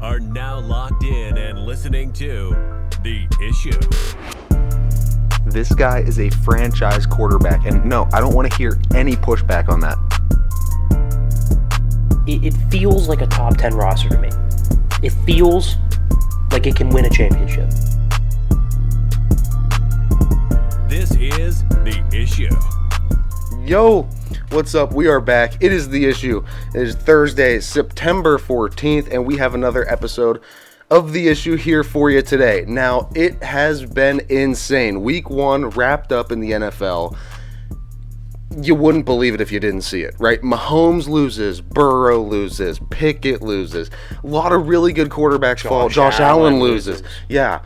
are now locked in and listening to The Issue. This guy is a franchise quarterback, and no, I don't want to hear any pushback on that. It feels like a top 10 roster to me. It feels like it can win a championship. This is The Issue. Yo, what's up? We are back. It is The Issue. It is Thursday, September 14th, and we have another episode of The Issue here for you today. Now, it has been insane. Week 1 wrapped up in the NFL. You wouldn't believe it if you didn't see it, right? Mahomes loses, Burrow loses, Pickett loses. A lot of really good quarterbacks fall. Josh Allen loses. Yeah.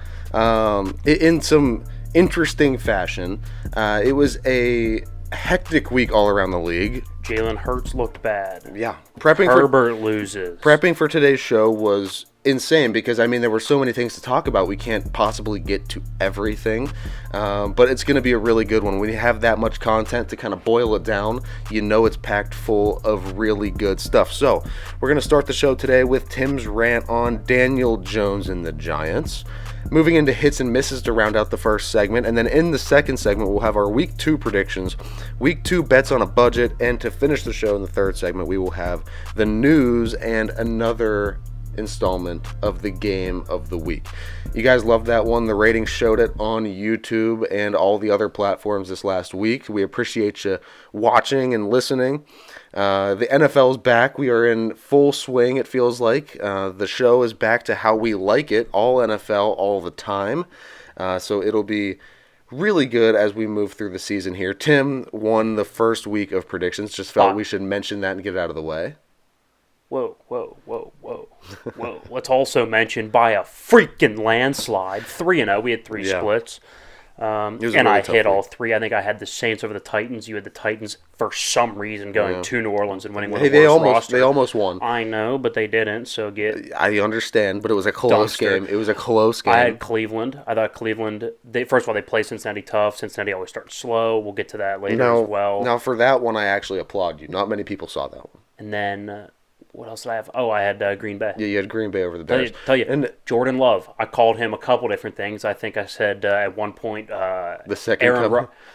In some interesting fashion. It was a hectic week all around the league. Jalen Hurts looked bad. Yeah. Herbert loses. Prepping for today's show was insane because, I mean, there were so many things to talk about. We can't possibly get to everything, but it's going to be a really good one. When you have that much content to kind of boil it down, you know it's packed full of really good stuff. So we're going to start the show today with Tim's rant on Daniel Jones and the Giants. Moving into hits and misses to round out the first segment, and then in the second segment we'll have our Week 2 predictions, Week 2 bets on a budget, and to finish the show in the third segment we will have the news and another installment of the game of the week. You guys loved that one. The ratings showed it on YouTube and all the other platforms this last week. We appreciate you watching and listening. The NFL is back. We are in full swing, it feels like. The show is back to how we like it, all NFL, all the time. So it'll be really good as we move through the season here. Tim won the first week of predictions. Just felt we should mention that and get it out of the way. Whoa. Let's also mention by a freaking landslide. 3-0. We had three splits. And really I hit all three. I think I had the Saints over the Titans. You had the Titans for some reason going to New Orleans and winning with the worst roster. They almost won. I know, but they didn't. So I understand, but it was a close game. It was a close game. I had Cleveland. I thought Cleveland. First of all, they play Cincinnati tough. Cincinnati always starts slow. We'll get to that later as well. Now, for that one, I actually applaud you. Not many people saw that one. And then what else did I have? Oh, I had Green Bay. Yeah, you had Green Bay over the Bears. Tell you, and Jordan Love. I called him a couple different things. I think I said at one point the second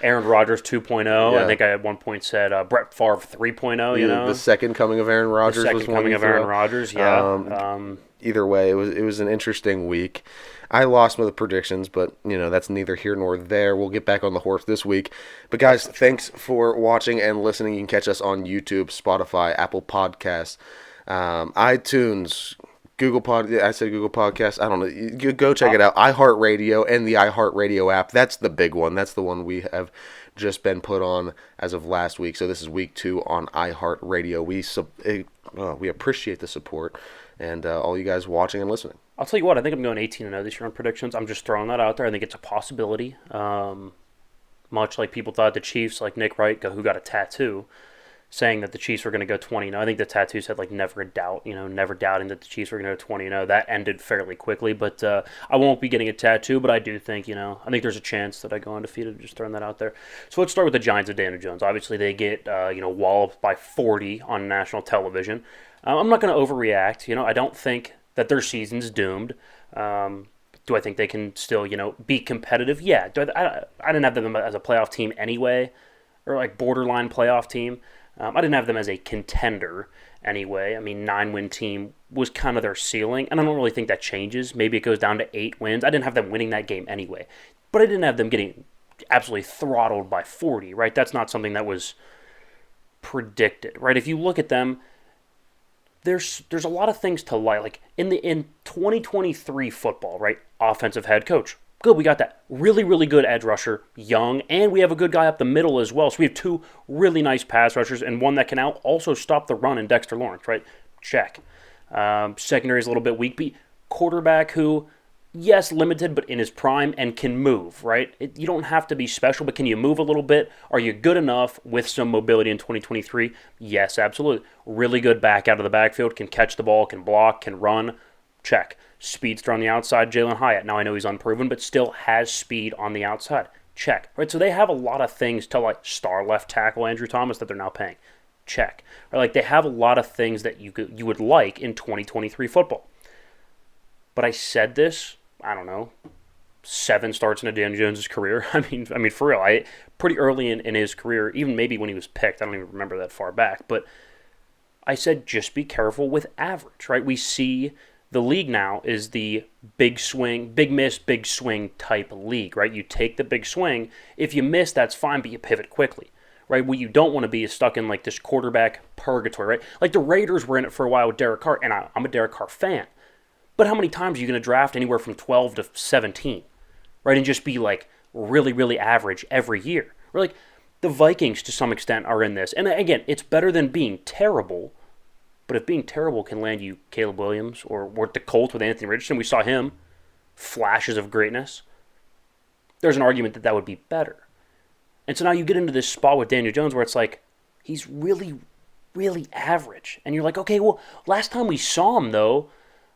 Aaron Rodgers 2.0. Yeah. I think I at one point said Brett Favre 3.0. You know, the second coming of Aaron Rodgers. Aaron Rodgers. Yeah. Either way, it was an interesting week. I lost with the predictions, but, that's neither here nor there. We'll get back on the horse this week. But, guys, thanks for watching and listening. You can catch us on YouTube, Spotify, Apple Podcasts, iTunes, Google Podcasts. I don't know. Go check it out. iHeartRadio and the iHeartRadio app. That's the big one. That's the one we have just been put on as of last week. So this is week 2 on iHeartRadio. We appreciate the support and all you guys watching and listening. I'll tell you what, I think I'm going 18-0 this year on predictions. I'm just throwing that out there. I think it's a possibility. Much like people thought the Chiefs, like Nick Wright, who got a tattoo, saying that the Chiefs were going to go 20-0. I think the tattoo said, never a doubt, never doubting that the Chiefs were going to go 20-0. That ended fairly quickly, but I won't be getting a tattoo, but I do think, I think there's a chance that I go undefeated, just throwing that out there. So let's start with the Giants of Daniel Jones. Obviously, they get, walloped by 40 on national television. I'm not going to overreact. I don't think that their season's doomed. Do I think they can still, be competitive? Yeah. I didn't have them as a playoff team anyway, or borderline playoff team. I didn't have them as a contender anyway. I mean, 9-win team was kind of their ceiling, and I don't really think that changes. Maybe it goes down to 8 wins. I didn't have them winning that game anyway, but I didn't have them getting absolutely throttled by 40, right? That's not something that was predicted, right? If you look at them, there's a lot of things to like. Like in 2023 football, right? Offensive head coach. Good, we got that. Really, really good edge rusher, young, and we have a good guy up the middle as well. So we have 2 really nice pass rushers and one that can also stop the run in Dexter Lawrence, right? Check. Secondary is a little bit weak, but quarterback who, yes, limited, but in his prime and can move, right? You don't have to be special, but can you move a little bit? Are you good enough with some mobility in 2023? Yes, absolutely. Really good back out of the backfield, can catch the ball, can block, can run. Check. Speedster on the outside, Jalen Hyatt. Now I know he's unproven, but still has speed on the outside. Check. Right, so they have a lot of things to star left tackle Andrew Thomas that they're now paying. Check. Right, they have a lot of things that you would like in 2023 football. But I said this, I don't know, 7 starts into Daniel Jones' career. I mean, for real, pretty early in his career, even maybe when he was picked, I don't even remember that far back, but I said just be careful with average, right? We see the league now is the big swing, big miss, big swing type league, right? You take the big swing. If you miss, that's fine, but you pivot quickly, right? What you don't want to be is stuck in like this quarterback purgatory, right? Like the Raiders were in it for a while with Derek Carr, and I'm a Derek Carr fan. But how many times are you going to draft anywhere from 12 to 17, right? And just be like really, really average every year. Or like the Vikings to some extent are in this. And again, it's better than being terrible. But if being terrible can land you Caleb Williams or the Colts with Anthony Richardson, we saw him, flashes of greatness. There's an argument that would be better. And so now you get into this spot with Daniel Jones where it's like, he's really, really average. And you're like, okay, well, last time we saw him though,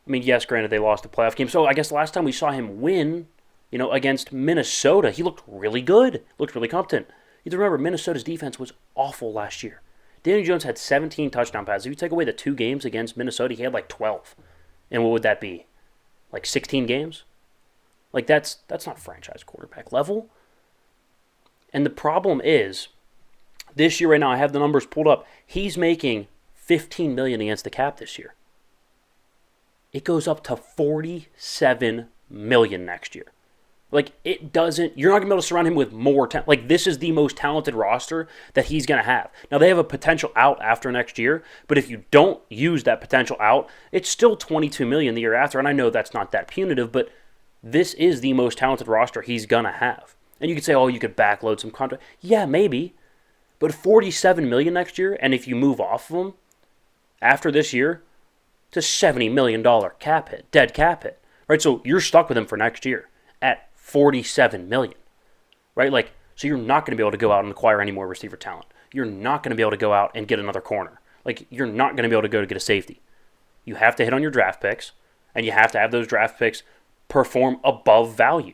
I mean, yes, granted they lost the playoff game. So I guess the last time we saw him win, against Minnesota, he looked really good, looked really competent. You have to remember, Minnesota's defense was awful last year. Daniel Jones had 17 touchdown passes. If you take away the 2 games against Minnesota, he had like 12. And what would that be? Like 16 games? Like that's not franchise quarterback level. And the problem is, this year right now, I have the numbers pulled up. He's making $15 million against the cap this year. It goes up to $47 million next year. Like, it doesn't, you're not going to be able to surround him with more talent. Like, this is the most talented roster that he's going to have. Now, they have a potential out after next year, but if you don't use that potential out, it's still $22 million the year after. And I know that's not that punitive, but this is the most talented roster he's going to have. And you could say, oh, you could backload some contract. Yeah, maybe. But $47 million next year, and if you move off of him after this year, it's a $70 million cap hit, dead cap hit. Right? So you're stuck with him for next year at $47 million, right? Like, so you're not going to be able to go out and acquire any more receiver talent. You're not going to be able to go out and get another corner. Like, you're not going to be able to go to get a safety. You have to hit on your draft picks, and you have to have those draft picks perform above value.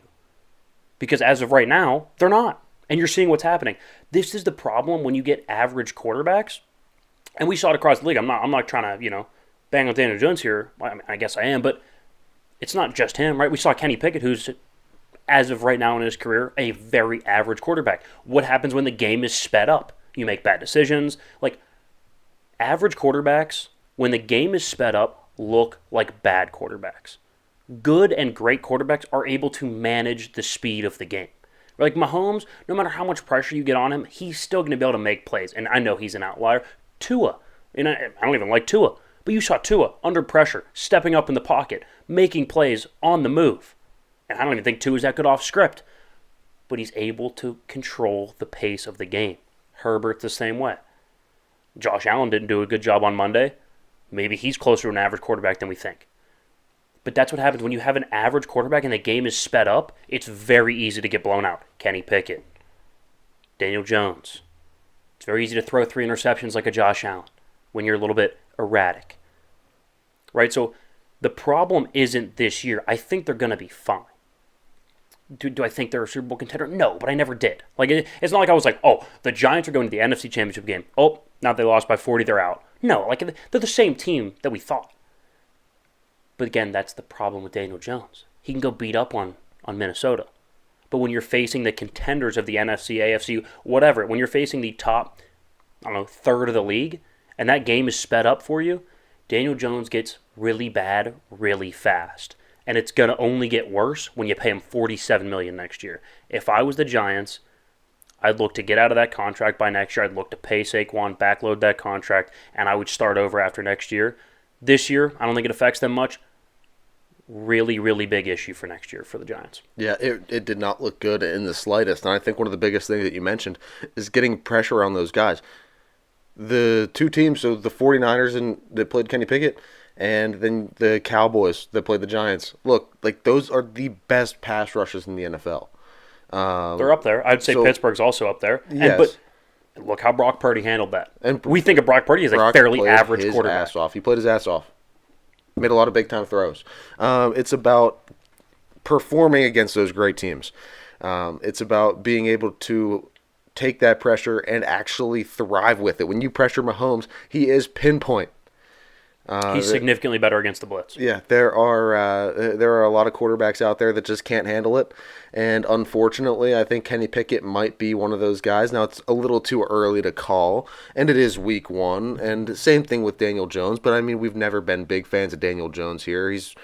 Because as of right now, they're not. And you're seeing what's happening. This is the problem when you get average quarterbacks. And we saw it across the league. I'm not trying to, bang on Daniel Jones here. I guess I am, but it's not just him, right? We saw Kenny Pickett, who's, as of right now in his career, a very average quarterback. What happens when the game is sped up? You make bad decisions. Like, average quarterbacks, when the game is sped up, look like bad quarterbacks. Good and great quarterbacks are able to manage the speed of the game. Like Mahomes, no matter how much pressure you get on him, he's still going to be able to make plays. And I know he's an outlier. Tua, and I don't even like Tua, but you saw Tua under pressure, stepping up in the pocket, making plays on the move. And I don't even think Tua is that good off script. But he's able to control the pace of the game. Herbert's the same way. Josh Allen didn't do a good job on Monday. Maybe he's closer to an average quarterback than we think. But that's what happens when you have an average quarterback and the game is sped up. It's very easy to get blown out. Kenny Pickett, Daniel Jones. It's very easy to throw 3 interceptions like a Josh Allen when you're a little bit erratic. Right? So the problem isn't this year. I think they're going to be fine. Do I think they're a Super Bowl contender? No, but I never did. Like, it's not like I was like, oh, the Giants are going to the NFC Championship game. Oh, now they lost by 40, they're out. No, like, they're the same team that we thought. But again, that's the problem with Daniel Jones. He can go beat up on Minnesota. But when you're facing the contenders of the NFC, AFC, whatever, when you're facing the top, third of the league, and that game is sped up for you, Daniel Jones gets really bad really fast. And it's going to only get worse when you pay him $47 million next year. If I was the Giants, I'd look to get out of that contract by next year. I'd look to pay Saquon, backload that contract, and I would start over after next year. This year, I don't think it affects them much. Really, really big issue for next year for the Giants. Yeah, it did not look good in the slightest. And I think one of the biggest things that you mentioned is getting pressure on those guys. The two teams, so the 49ers that played Kenny Pickett, and then the Cowboys that played the Giants. Look, like, those are the best pass rushes in the NFL. They're up there. I'd say Pittsburgh's also up there. Yes. But look how Brock Purdy handled that. And we think of Brock Purdy as a fairly average quarterback. He played his ass off. Made a lot of big-time throws. It's about performing against those great teams. It's about being able to take that pressure and actually thrive with it. When you pressure Mahomes, he is pinpoint. He's significantly better against the blitz. Yeah, there are a lot of quarterbacks out there that just can't handle it, and unfortunately, I think Kenny Pickett might be one of those guys. Now, it's a little too early to call, and it is week 1, and same thing with Daniel Jones, but I mean, we've never been big fans of Daniel Jones here. He's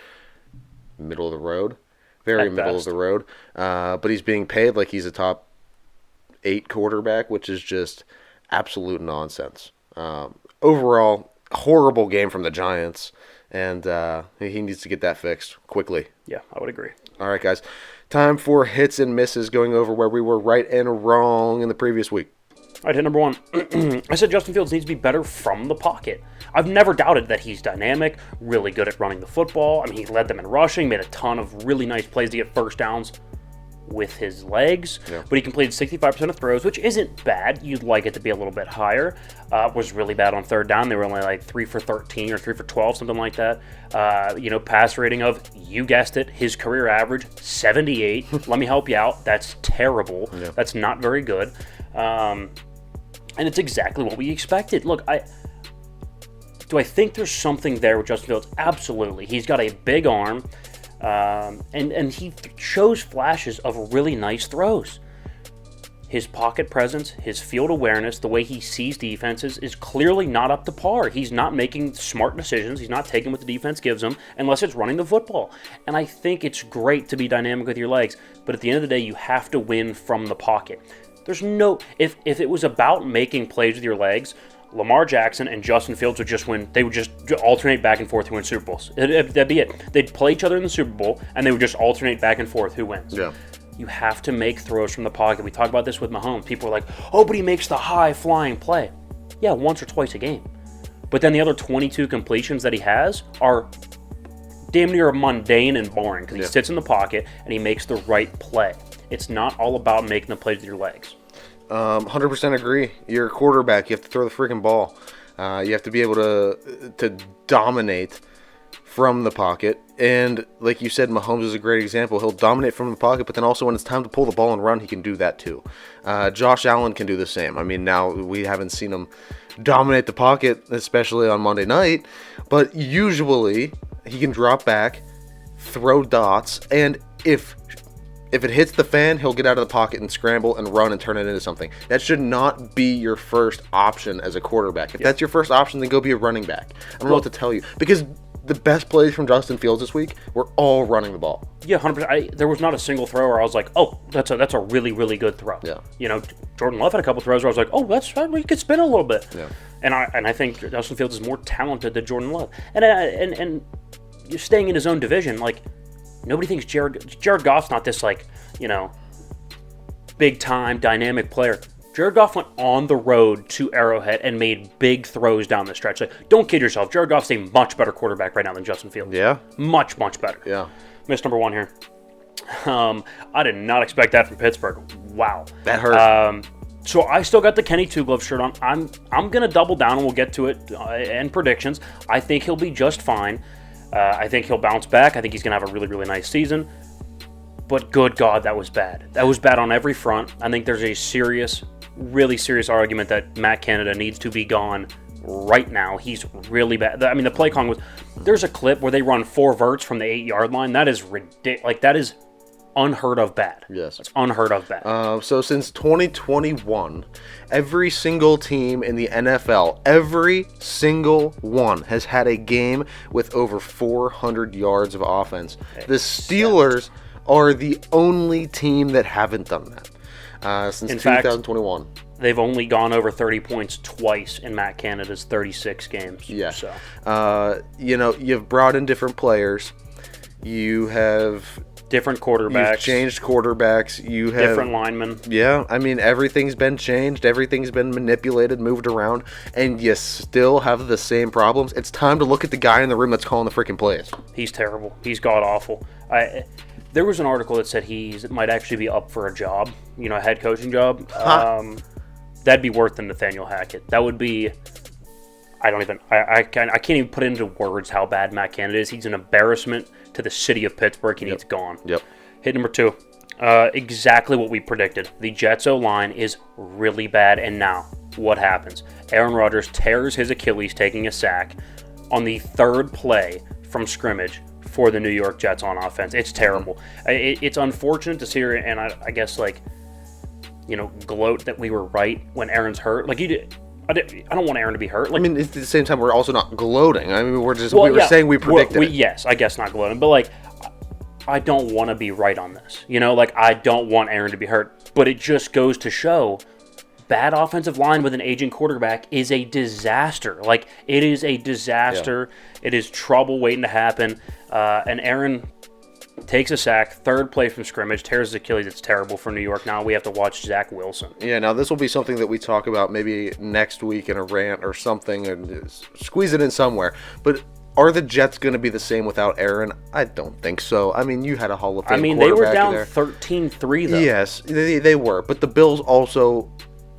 middle of the road, very At middle best. of the road, but he's being paid like he's a top 8 quarterback, which is just absolute nonsense. Overall, horrible game from the Giants, and he needs to get that fixed quickly. Yeah, I would agree. All right, guys. Time for hits and misses, going over where we were right and wrong in the previous week. All right, hit number 1. I said Justin Fields needs to be better from the pocket. I've never doubted that he's dynamic, really good at running the football. I mean, he led them in rushing, made a ton of really nice plays to get first downs with his legs, but he completed 65% of throws, which isn't bad. You'd like it to be a little bit higher. Was really bad on third down. They were only like 3 for 13 or 3 for 12, something like that. Pass rating of, you guessed it, his career average, 78. Let me help you out. That's terrible. Yeah. That's not very good. And it's exactly what we expected. Look, do I think there's something there with Justin Fields? Absolutely. He's got a big arm. And he shows flashes of really nice throws. His pocket presence, his field awareness, the way he sees defenses is clearly not up to par. He's not making smart decisions. He's not taking what the defense gives him unless it's running the football. And I think it's great to be dynamic with your legs, but at the end of the day, you have to win from the pocket. There's no... If it was about making plays with your legs, Lamar Jackson and Justin Fields would just win. They would just alternate back and forth who wins Super Bowls. That'd be it. They'd play each other in the Super Bowl, and they would just alternate back and forth who wins. Yeah. You have to make throws from the pocket. We talk about this with Mahomes. People are like, oh, but he makes the high-flying play. Yeah, once or twice a game. But then the other 22 completions that he has are damn near mundane and boring because he sits in the pocket and he makes the right play. It's not all about making the plays with your legs. 100% agree. You're a quarterback. You have to throw the freaking ball. You have to be able to dominate from the pocket. And like you said, Mahomes is a great example. He'll dominate from the pocket, but then also when it's time to pull the ball and run, he can do that too. Josh Allen can do the same. I mean, now we haven't seen him dominate the pocket, especially on Monday night, but usually he can drop back, throw dots, and if it hits the fan, he'll get out of the pocket and scramble and run and turn it into something. That should not be your first option as a quarterback. If that's your first option, then go be a running back. I don't know what to tell you. Because the best plays from Justin Fields this week were all running the ball. Yeah, 100%. There was not a single throw where I was like, oh, that's a really, really good throw. Yeah. Jordan Love had a couple throws where I was like, oh, that's fine. We could spin a little bit. Yeah. And I think Justin Fields is more talented than Jordan Love. And you're staying in his own division, like, nobody thinks Jared Goff's not this, like, big-time dynamic player. Jared Goff went on the road to Arrowhead and made big throws down the stretch. Like, don't kid yourself. Jared Goff's a much better quarterback right now than Justin Fields. Yeah? Much, much better. Yeah. Miss number 1 here. I did not expect that from Pittsburgh. Wow. That hurt. So I still got the Kenny Two Glove shirt on. I'm going to double down, and we'll get to it and predictions. I think he'll be just fine. I think he'll bounce back. I think he's going to have a really, really nice season. But good God, that was bad. That was bad on every front. I think there's a serious, really serious argument that Matt Canada needs to be gone right now. He's really bad. I mean, the play calling was... There's a clip where they run 4 verts from the 8-yard line. That is ridiculous. Like, that is unheard of bad. Yes. It's unheard of bad. So since 2021, every single team in the NFL, every single one, has had a game with over 400 yards of offense. The Steelers are the only team that haven't done that since 2021. They've only gone over 30 points twice in Matt Canada's 36 games. Yeah. So. You've brought in different players. You have... Different quarterbacks. You've changed quarterbacks. You have... Different linemen. Yeah. I mean, everything's been changed. Everything's been manipulated, moved around, and you still have the same problems. It's time to look at the guy in the room that's calling the freaking plays. He's terrible. He's god-awful. There was an article that said he might actually be up for a job, a head coaching job. That'd be worse than Nathaniel Hackett. That would be... I can't even put into words how bad Matt Canada is. He's an embarrassment to the city of Pittsburgh. He needs gone. Yep. Hit number 2. Exactly what we predicted. The Jets' O-line is really bad, and now what happens? Aaron Rodgers tears his Achilles taking a sack. on the third play from scrimmage for the New York Jets on offense. It's terrible. It's unfortunate to see her, and I guess, like, you know, gloat that we were right when Aaron's hurt. Like, I don't want Aaron to be hurt. Like, I mean, at the same time, we're also not gloating. I mean, we were saying we predicted it. Yes, I guess not gloating, but, like, I don't want to be right on this. You know, like, I don't want Aaron to be hurt. But it just goes to show bad offensive line with an aging quarterback is a disaster. Like, it is a disaster. Yeah. It is trouble waiting to happen. And Aaron takes a sack, third play from scrimmage, tears his Achilles. It's terrible for New York. Now we have to watch Zach Wilson. Yeah, now this will be something that we talk about maybe next week in a rant or something, and squeeze it in somewhere. But are the Jets going to be the same without Aaron? I don't think so. I mean, you had a Hall of Fame quarterback. They were down 13-3, though. Yes, they were. But the Bills also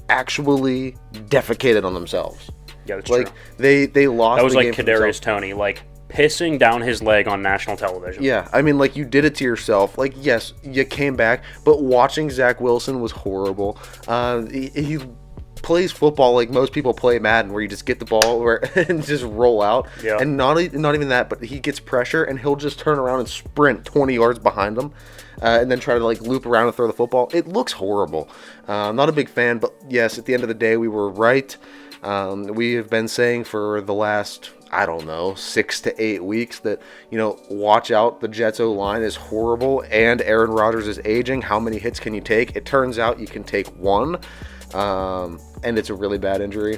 actually defecated on themselves. Yeah, that's true. They lost. That was the like game Kadarius Toney, like pissing down his leg on national television. Yeah, I mean, like, you did it to yourself. Like, yes, you came back, but watching Zach Wilson was horrible. He plays football like most people play Madden, where you just get the ball and just roll out. Yeah. And not even that, but he gets pressure and he'll just turn around and sprint 20 yards behind him. And then try to, like, loop around and throw the football. It looks horrible. Not a big fan, but yes, at the end of the day, we were right. We have been saying for the last, 6 to 8 weeks that, watch out, the Jets O-line is horrible and Aaron Rodgers is aging. How many hits can you take? It turns out you can take one, and it's a really bad injury.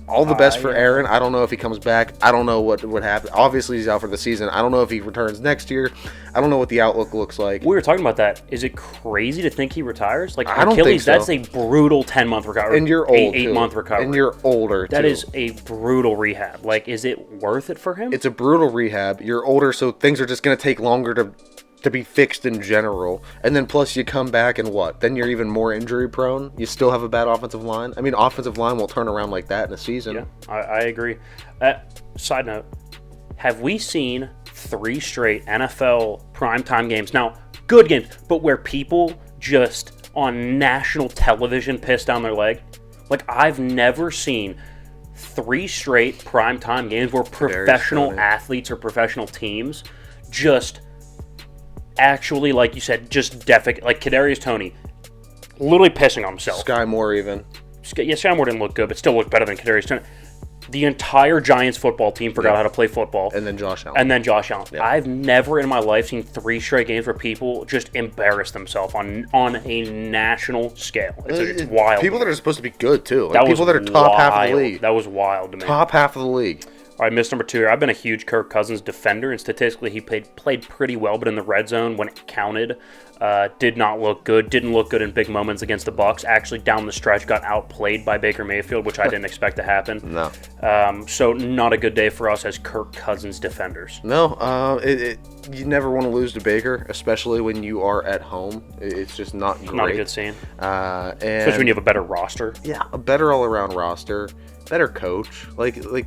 All the best for Aaron. I don't know if he comes back. I don't know what would happen. Obviously, he's out for the season. I don't know if he returns next year. I don't know what the outlook looks like. We were talking about that. Is it crazy to think he retires? Like, I don't Achilles, think so. That's a brutal 10-month recovery. And you're old, 8-month recovery. And you're older, That too. is a brutal rehab. Like, is it worth it for him? It's a brutal rehab. You're older, so things are just going to take longer to be fixed in general. And then plus you come back and what? Then you're even more injury prone. You still have a bad offensive line. I mean, offensive line will turn around like that in a season. Yeah, I agree. Side note, have we seen 3 straight NFL primetime games? Now, good games, but where people just on national television piss down their leg? Like, I've never seen 3 straight primetime games where professional athletes or professional teams just actually, like you said, just like Kadarius Toney, literally pissing on himself. Sky Moore even. Yeah, Sky Moore didn't look good, but still looked better than Kadarius Toney. The entire Giants football team forgot how to play football. And then Josh Allen. Yeah. I've never in my life seen 3 straight games where people just embarrass themselves on a national scale. It's wild. People that are supposed to be good, too. Like, people that are top half of the league. That was wild to me. Top half of the league. All right, miss number 2 here. I've been a huge Kirk Cousins defender, and statistically he played pretty well, but in the red zone when it counted, did not look good. Didn't look good in big moments against the Bucs. Actually, down the stretch, got outplayed by Baker Mayfield, which I didn't expect to happen. No. So not a good day for us as Kirk Cousins defenders. No. You never want to lose to Baker, especially when you are at home. It's just not great. Not a good scene. Especially when you have a better roster. Yeah, a better all-around roster, better coach. Like.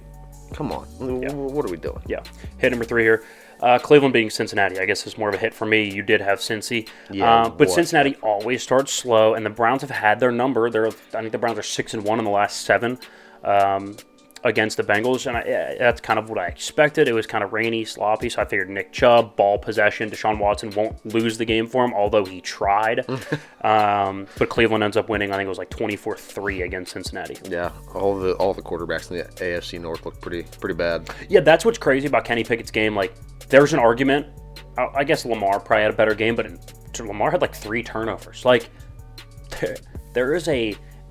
Come on. Yeah. What are we doing? Yeah. Hit number 3 here. Cleveland beating Cincinnati. I guess is more of a hit for me. You did have Cincy. Yeah, but Cincinnati always starts slow, and the Browns have had their number. I think the Browns are 6-1 in the last 7 against the Bengals, and that's kind of what I expected. It was kind of rainy, sloppy, so I figured Nick Chubb, ball possession, Deshaun Watson won't lose the game for him, although he tried. But Cleveland ends up winning. I think it was like 24-3 against Cincinnati. Yeah, all the quarterbacks in the AFC North look pretty bad. Yeah, that's what's crazy about Kenny Pickett's game. Like, there's an argument. I guess Lamar probably had a better game, but Lamar had like 3 turnovers. Like, there is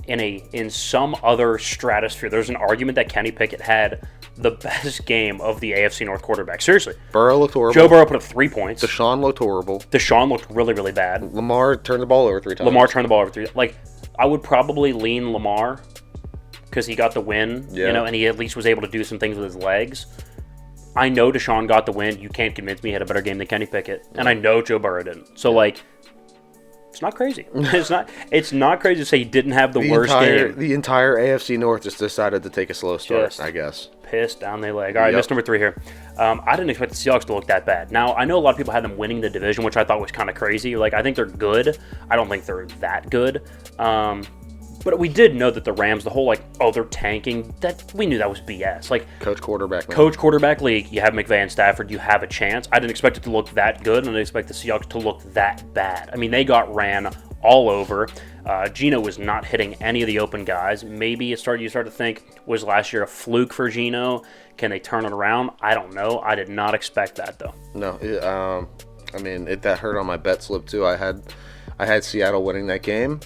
in some other stratosphere, there's an argument that Kenny Pickett had the best game of the AFC North quarterback. Seriously. Burrow looked horrible. Joe Burrow put up 3 points. Deshaun looked horrible. Deshaun looked really, really bad. Lamar turned the ball over 3 times. Like, I would probably lean Lamar because he got the win, and he at least was able to do some things with his legs. I know Deshaun got the win. You can't convince me he had a better game than Kenny Pickett. And I know Joe Burrow didn't. So, it's not crazy. It's not crazy to say he didn't have the worst game. The entire AFC North just decided to take a slow start, I guess. Pissed down their leg. All right, miss number 3 here. I didn't expect the Seahawks to look that bad. Now, I know a lot of people had them winning the division, which I thought was kind of crazy. Like, I think they're good. I don't think they're that good. But we did know that the Rams, the whole they're tanking, that we knew that was BS. Coach quarterback. Man. Coach quarterback league, you have McVay and Stafford, you have a chance. I didn't expect it to look that good, and I didn't expect the Seahawks to look that bad. I mean, they got ran all over. Geno was not hitting any of the open guys. Maybe you start to think, was last year a fluke for Geno? Can they turn it around? I don't know. I did not expect that, though. No, that hurt on my bet slip, too. I had Seattle winning that game.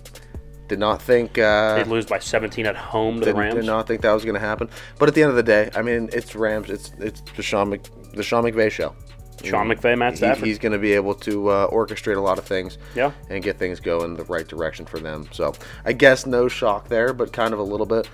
Did not think they'd lose by 17 at home to the Rams. Did not think that was going to happen. But at the end of the day, I mean, it's Rams. It's the Sean McVay show. Sean McVay, Matt Stafford. He's going to be able to orchestrate a lot of things, and get things going in the right direction for them. So I guess no shock there, but kind of a little bit.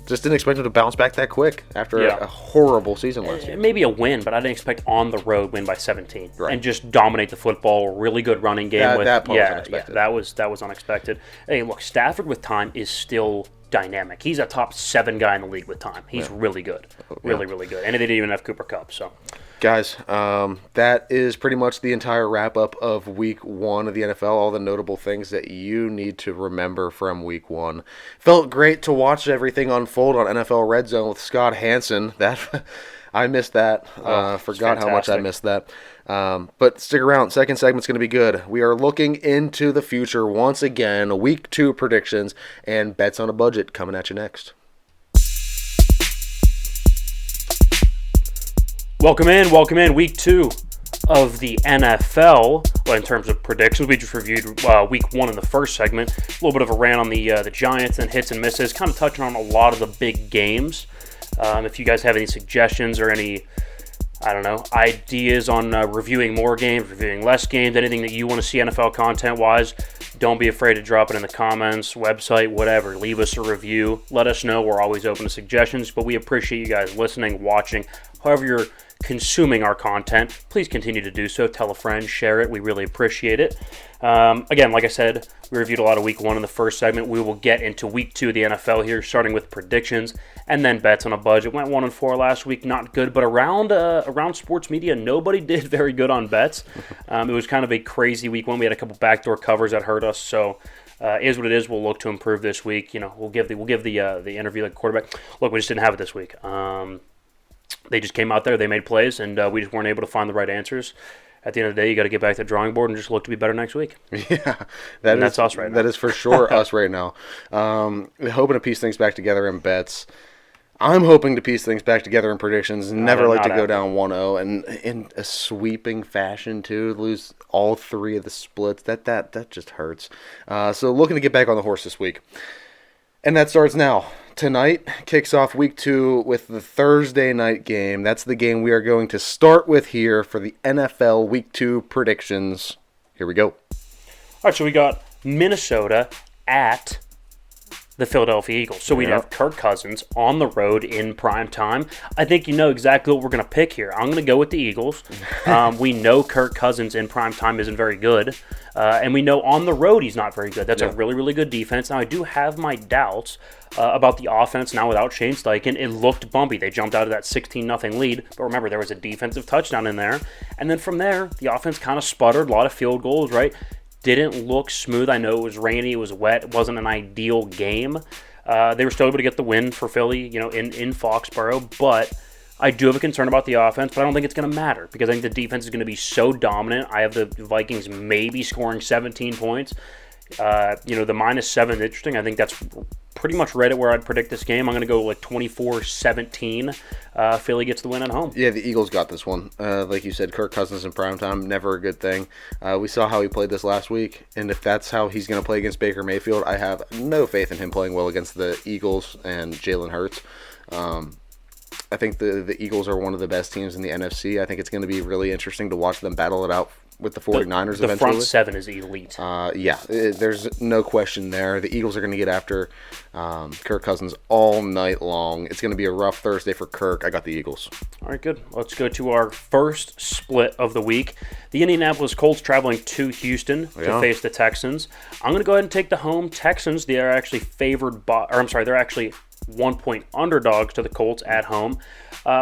Just didn't expect him to bounce back that quick after a horrible season last year. Maybe a win, but I didn't expect on the road win by 17 and just dominate the football. Really good running game. That was unexpected. That was unexpected. Hey, look, Stafford with time is still dynamic. He's a top 7 guy in the league with time. He's really good, really good. And they didn't even have Cooper Kupp, so. Guys, that is pretty much the entire wrap-up of Week 1 of the NFL, all the notable things that you need to remember from Week 1. Felt great to watch everything unfold on NFL Red Zone with Scott Hansen. I missed that. Forgot how much I missed that. But stick around. Second segment's going to be good. We are looking into the future once again. Week 2 predictions and bets on a budget coming at you next. Welcome in. Week 2 of the NFL. Well, in terms of predictions, we just reviewed Week 1 in the first segment. A little bit of a rant on the Giants and hits and misses, kind of touching on a lot of the big games. If you guys have any suggestions or any, ideas on reviewing more games, reviewing less games, anything that you want to see NFL content-wise, don't be afraid to drop it in the comments, website, whatever. Leave us a review. Let us know. We're always open to suggestions, but we appreciate you guys listening, watching, however you're consuming our content. Please continue to do so. Tell a friend, share it. We really appreciate it. Again, like I said, we reviewed a lot of Week 1 in the first segment. We will get into Week 2 of the NFL here, starting with predictions and then bets on a budget. Went 1-4 last week, not good, but around sports media, nobody did very good on bets. It was kind of a crazy Week 1. We had a couple backdoor covers that hurt us, so is what it is. We'll look to improve this week. We'll give the interview like quarterback. Look, we just didn't have it this week. They just came out there, they made plays, and we just weren't able to find the right answers. At the end of the day, you got to get back to the drawing board and just look to be better next week. Yeah, that's us right now. That is for sure us right now. Hoping to piece things back together in bets. I'm hoping to piece things back together in predictions. Never like to go down 1-0 and in a sweeping fashion too. Lose all 3 of the splits. That just hurts. So looking to get back on the horse this week, and that starts now. Tonight kicks off Week 2 with the Thursday night game. That's the game we are going to start with here for the NFL Week 2 predictions. Here we go. All right, so we got Minnesota at the Philadelphia Eagles. So we have Kirk Cousins on the road in prime time. I think you know exactly what we're going to pick here. I'm going to go with the Eagles. We know Kirk Cousins in prime time isn't very good. And we know on the road he's not very good. That's a really, really good defense. Now, I do have my doubts about the offense now without Shane Steichen. It looked bumpy. They jumped out of that 16-0 lead. But remember, there was a defensive touchdown in there. And then from there, the offense kind of sputtered. A lot of field goals, right? Didn't look smooth. I know it was rainy. It was wet. It wasn't an ideal game. They were still able to get the win for Philly, in Foxborough. But I do have a concern about the offense, but I don't think it's going to matter because I think the defense is going to be so dominant. I have the Vikings maybe scoring 17 points. The -7 is interesting. I think that's pretty much right at where I'd predict this game. I'm going to go like 24-17. Philly gets the win at home. Yeah, the Eagles got this one. Like you said, Kirk Cousins in primetime, never a good thing. We saw how he played this last week, and if that's how he's going to play against Baker Mayfield, I have no faith in him playing well against the Eagles and Jalen Hurts. I think the Eagles are one of the best teams in the NFC. I think it's going to be really interesting to watch them battle it out with the 49ers eventually. The front 7 is elite. There's no question there. The Eagles are going to get after Kirk Cousins all night long. It's going to be a rough Thursday for Kirk. I got the Eagles. All right, good. Let's go to our first split of the week. The Indianapolis Colts traveling to Houston to face the Texans. I'm going to go ahead and take the home Texans. They are actually they're actually 1-point underdogs to the Colts at home.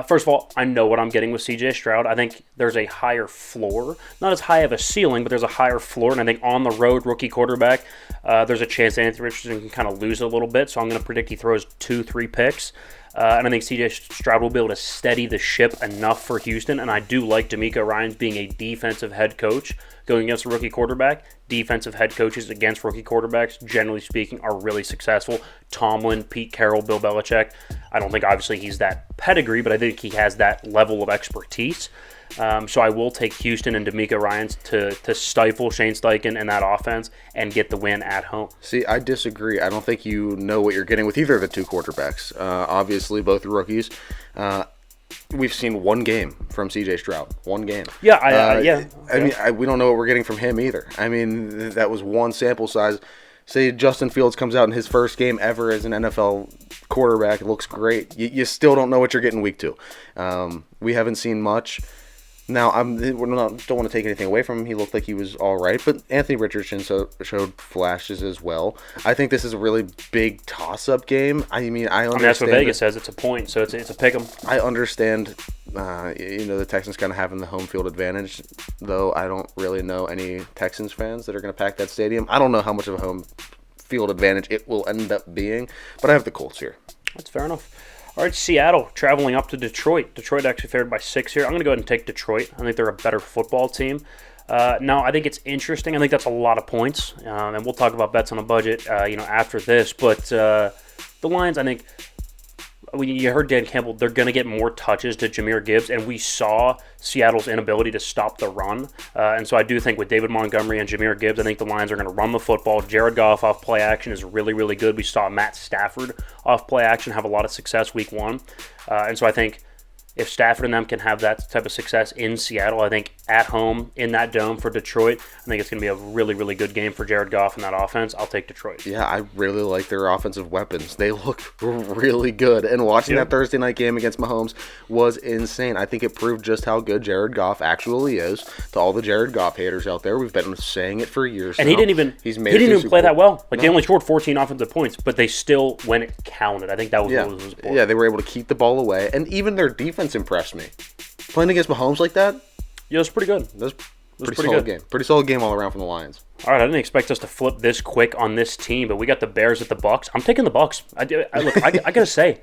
First of all, I know what I'm getting with C.J. Stroud. I think there's a higher floor. Not as high of a ceiling, but there's a higher floor. And I think on the road, rookie quarterback, there's a chance Anthony Richardson can kind of lose a little bit. So I'm going to predict he throws 2-3 picks. And I think C.J. Stroud will be able to steady the ship enough for Houston. And I do like DeMeco Ryans being a defensive head coach going against a rookie quarterback. Defensive head coaches against rookie quarterbacks, generally speaking, are really successful. Tomlin, Pete Carroll, Bill Belichick. I don't think, obviously, he's that pedigree, but I think he has that level of expertise. So I will take Houston and DeMeco Ryans to stifle Shane Steichen and that offense and get the win at home. See, I disagree. I don't think you know what you're getting with either of the two quarterbacks. Obviously, both rookies. We've seen one game from C.J. Stroud. One game. Yeah, I mean, we don't know what we're getting from him either. I mean, that was one sample size. Say Justin Fields comes out in his first game ever as an NFL quarterback. It looks great. You still don't know what you're getting week 2. We haven't seen much. Now, don't want to take anything away from him. He looked like he was all right, but Anthony Richardson showed flashes as well. I think this is a really big toss-up game. I mean, I understand. That's what Vegas says. It's a point, so it's a pick 'em. I understand, the Texans kind of having the home field advantage, though I don't really know any Texans fans that are going to pack that stadium. I don't know how much of a home field advantage it will end up being, but I have the Colts here. That's fair enough. All right, Seattle traveling up to Detroit. Detroit actually favored by 6 here. I'm going to go ahead and take Detroit. I think they're a better football team. Now, I think it's interesting. I think that's a lot of points, and we'll talk about bets on a budget, after this. But the Lions, I think, you heard Dan Campbell, they're going to get more touches to Jahmyr Gibbs, and we saw Seattle's inability to stop the run. And so I do think with David Montgomery and Jahmyr Gibbs, I think the Lions are going to run the football. Jared Goff off play action is really, really good. We saw Matt Stafford off play action have a lot of success week 1. And so I think if Stafford and them can have that type of success in Seattle, I think at home in that dome for Detroit, I think it's going to be a really, really good game for Jared Goff and that offense. I'll take Detroit. Yeah, I really like their offensive weapons. They look really good. And watching that Thursday night game against Mahomes was insane. I think it proved just how good Jared Goff actually is to all the Jared Goff haters out there. We've been saying it for years and now. he didn't even play that well. Like, they only scored 14 offensive points, but they still, when it counted, I think that was what was important. Yeah, they were able to keep the ball away. And even their defense impressed me. Playing against Mahomes like that? Yeah, it was pretty good. That was pretty solid game. Pretty solid game all around from the Lions. All right, I didn't expect us to flip this quick on this team, but we got the Bears at the Bucks. I'm taking the Bucks. I got to say,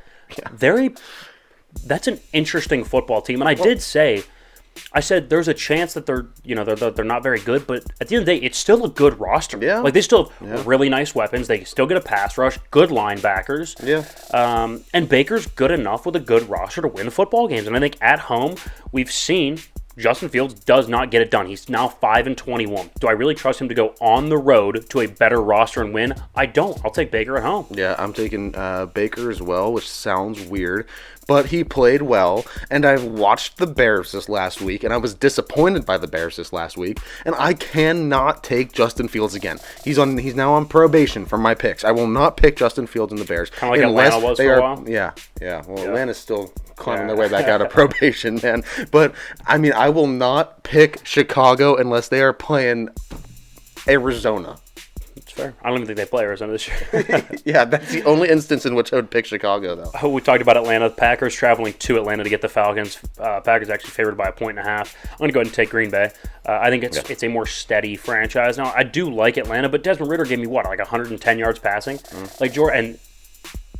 that's an interesting football team. And I said there's a chance that they're not very good, but at the end of the day, it's still a good roster. Yeah. Like, they still have really nice weapons. They still get a pass rush, good linebackers. Yeah. And Baker's good enough with a good roster to win football games. And I think at home, we've seen Justin Fields does not get it done. He's now 5-21. Do I really trust him to go on the road to a better roster and win? I don't. I'll take Baker at home. Yeah, I'm taking Baker as well, which sounds weird, but he played well, and I've watched the Bears this last week, and I was disappointed by the Bears this last week, and I cannot take Justin Fields again. He's now on probation for my picks. I will not pick Justin Fields and the Bears. Kind of like Atlanta was for a while? Yeah. Well, Atlanta's still climbing their way back out of probation, man. But, I mean, I will not pick Chicago unless they are playing Arizona. That's fair. I don't even think they play Arizona this year. Yeah, that's the only instance in which I would pick Chicago, though. We talked about Atlanta. Packers traveling to Atlanta to get the Falcons. Packers actually favored by 1.5 points. I'm going to go ahead and take Green Bay. I think it's a more steady franchise. Now, I do like Atlanta, but Desmond Ridder gave me, like 110 yards passing? Like,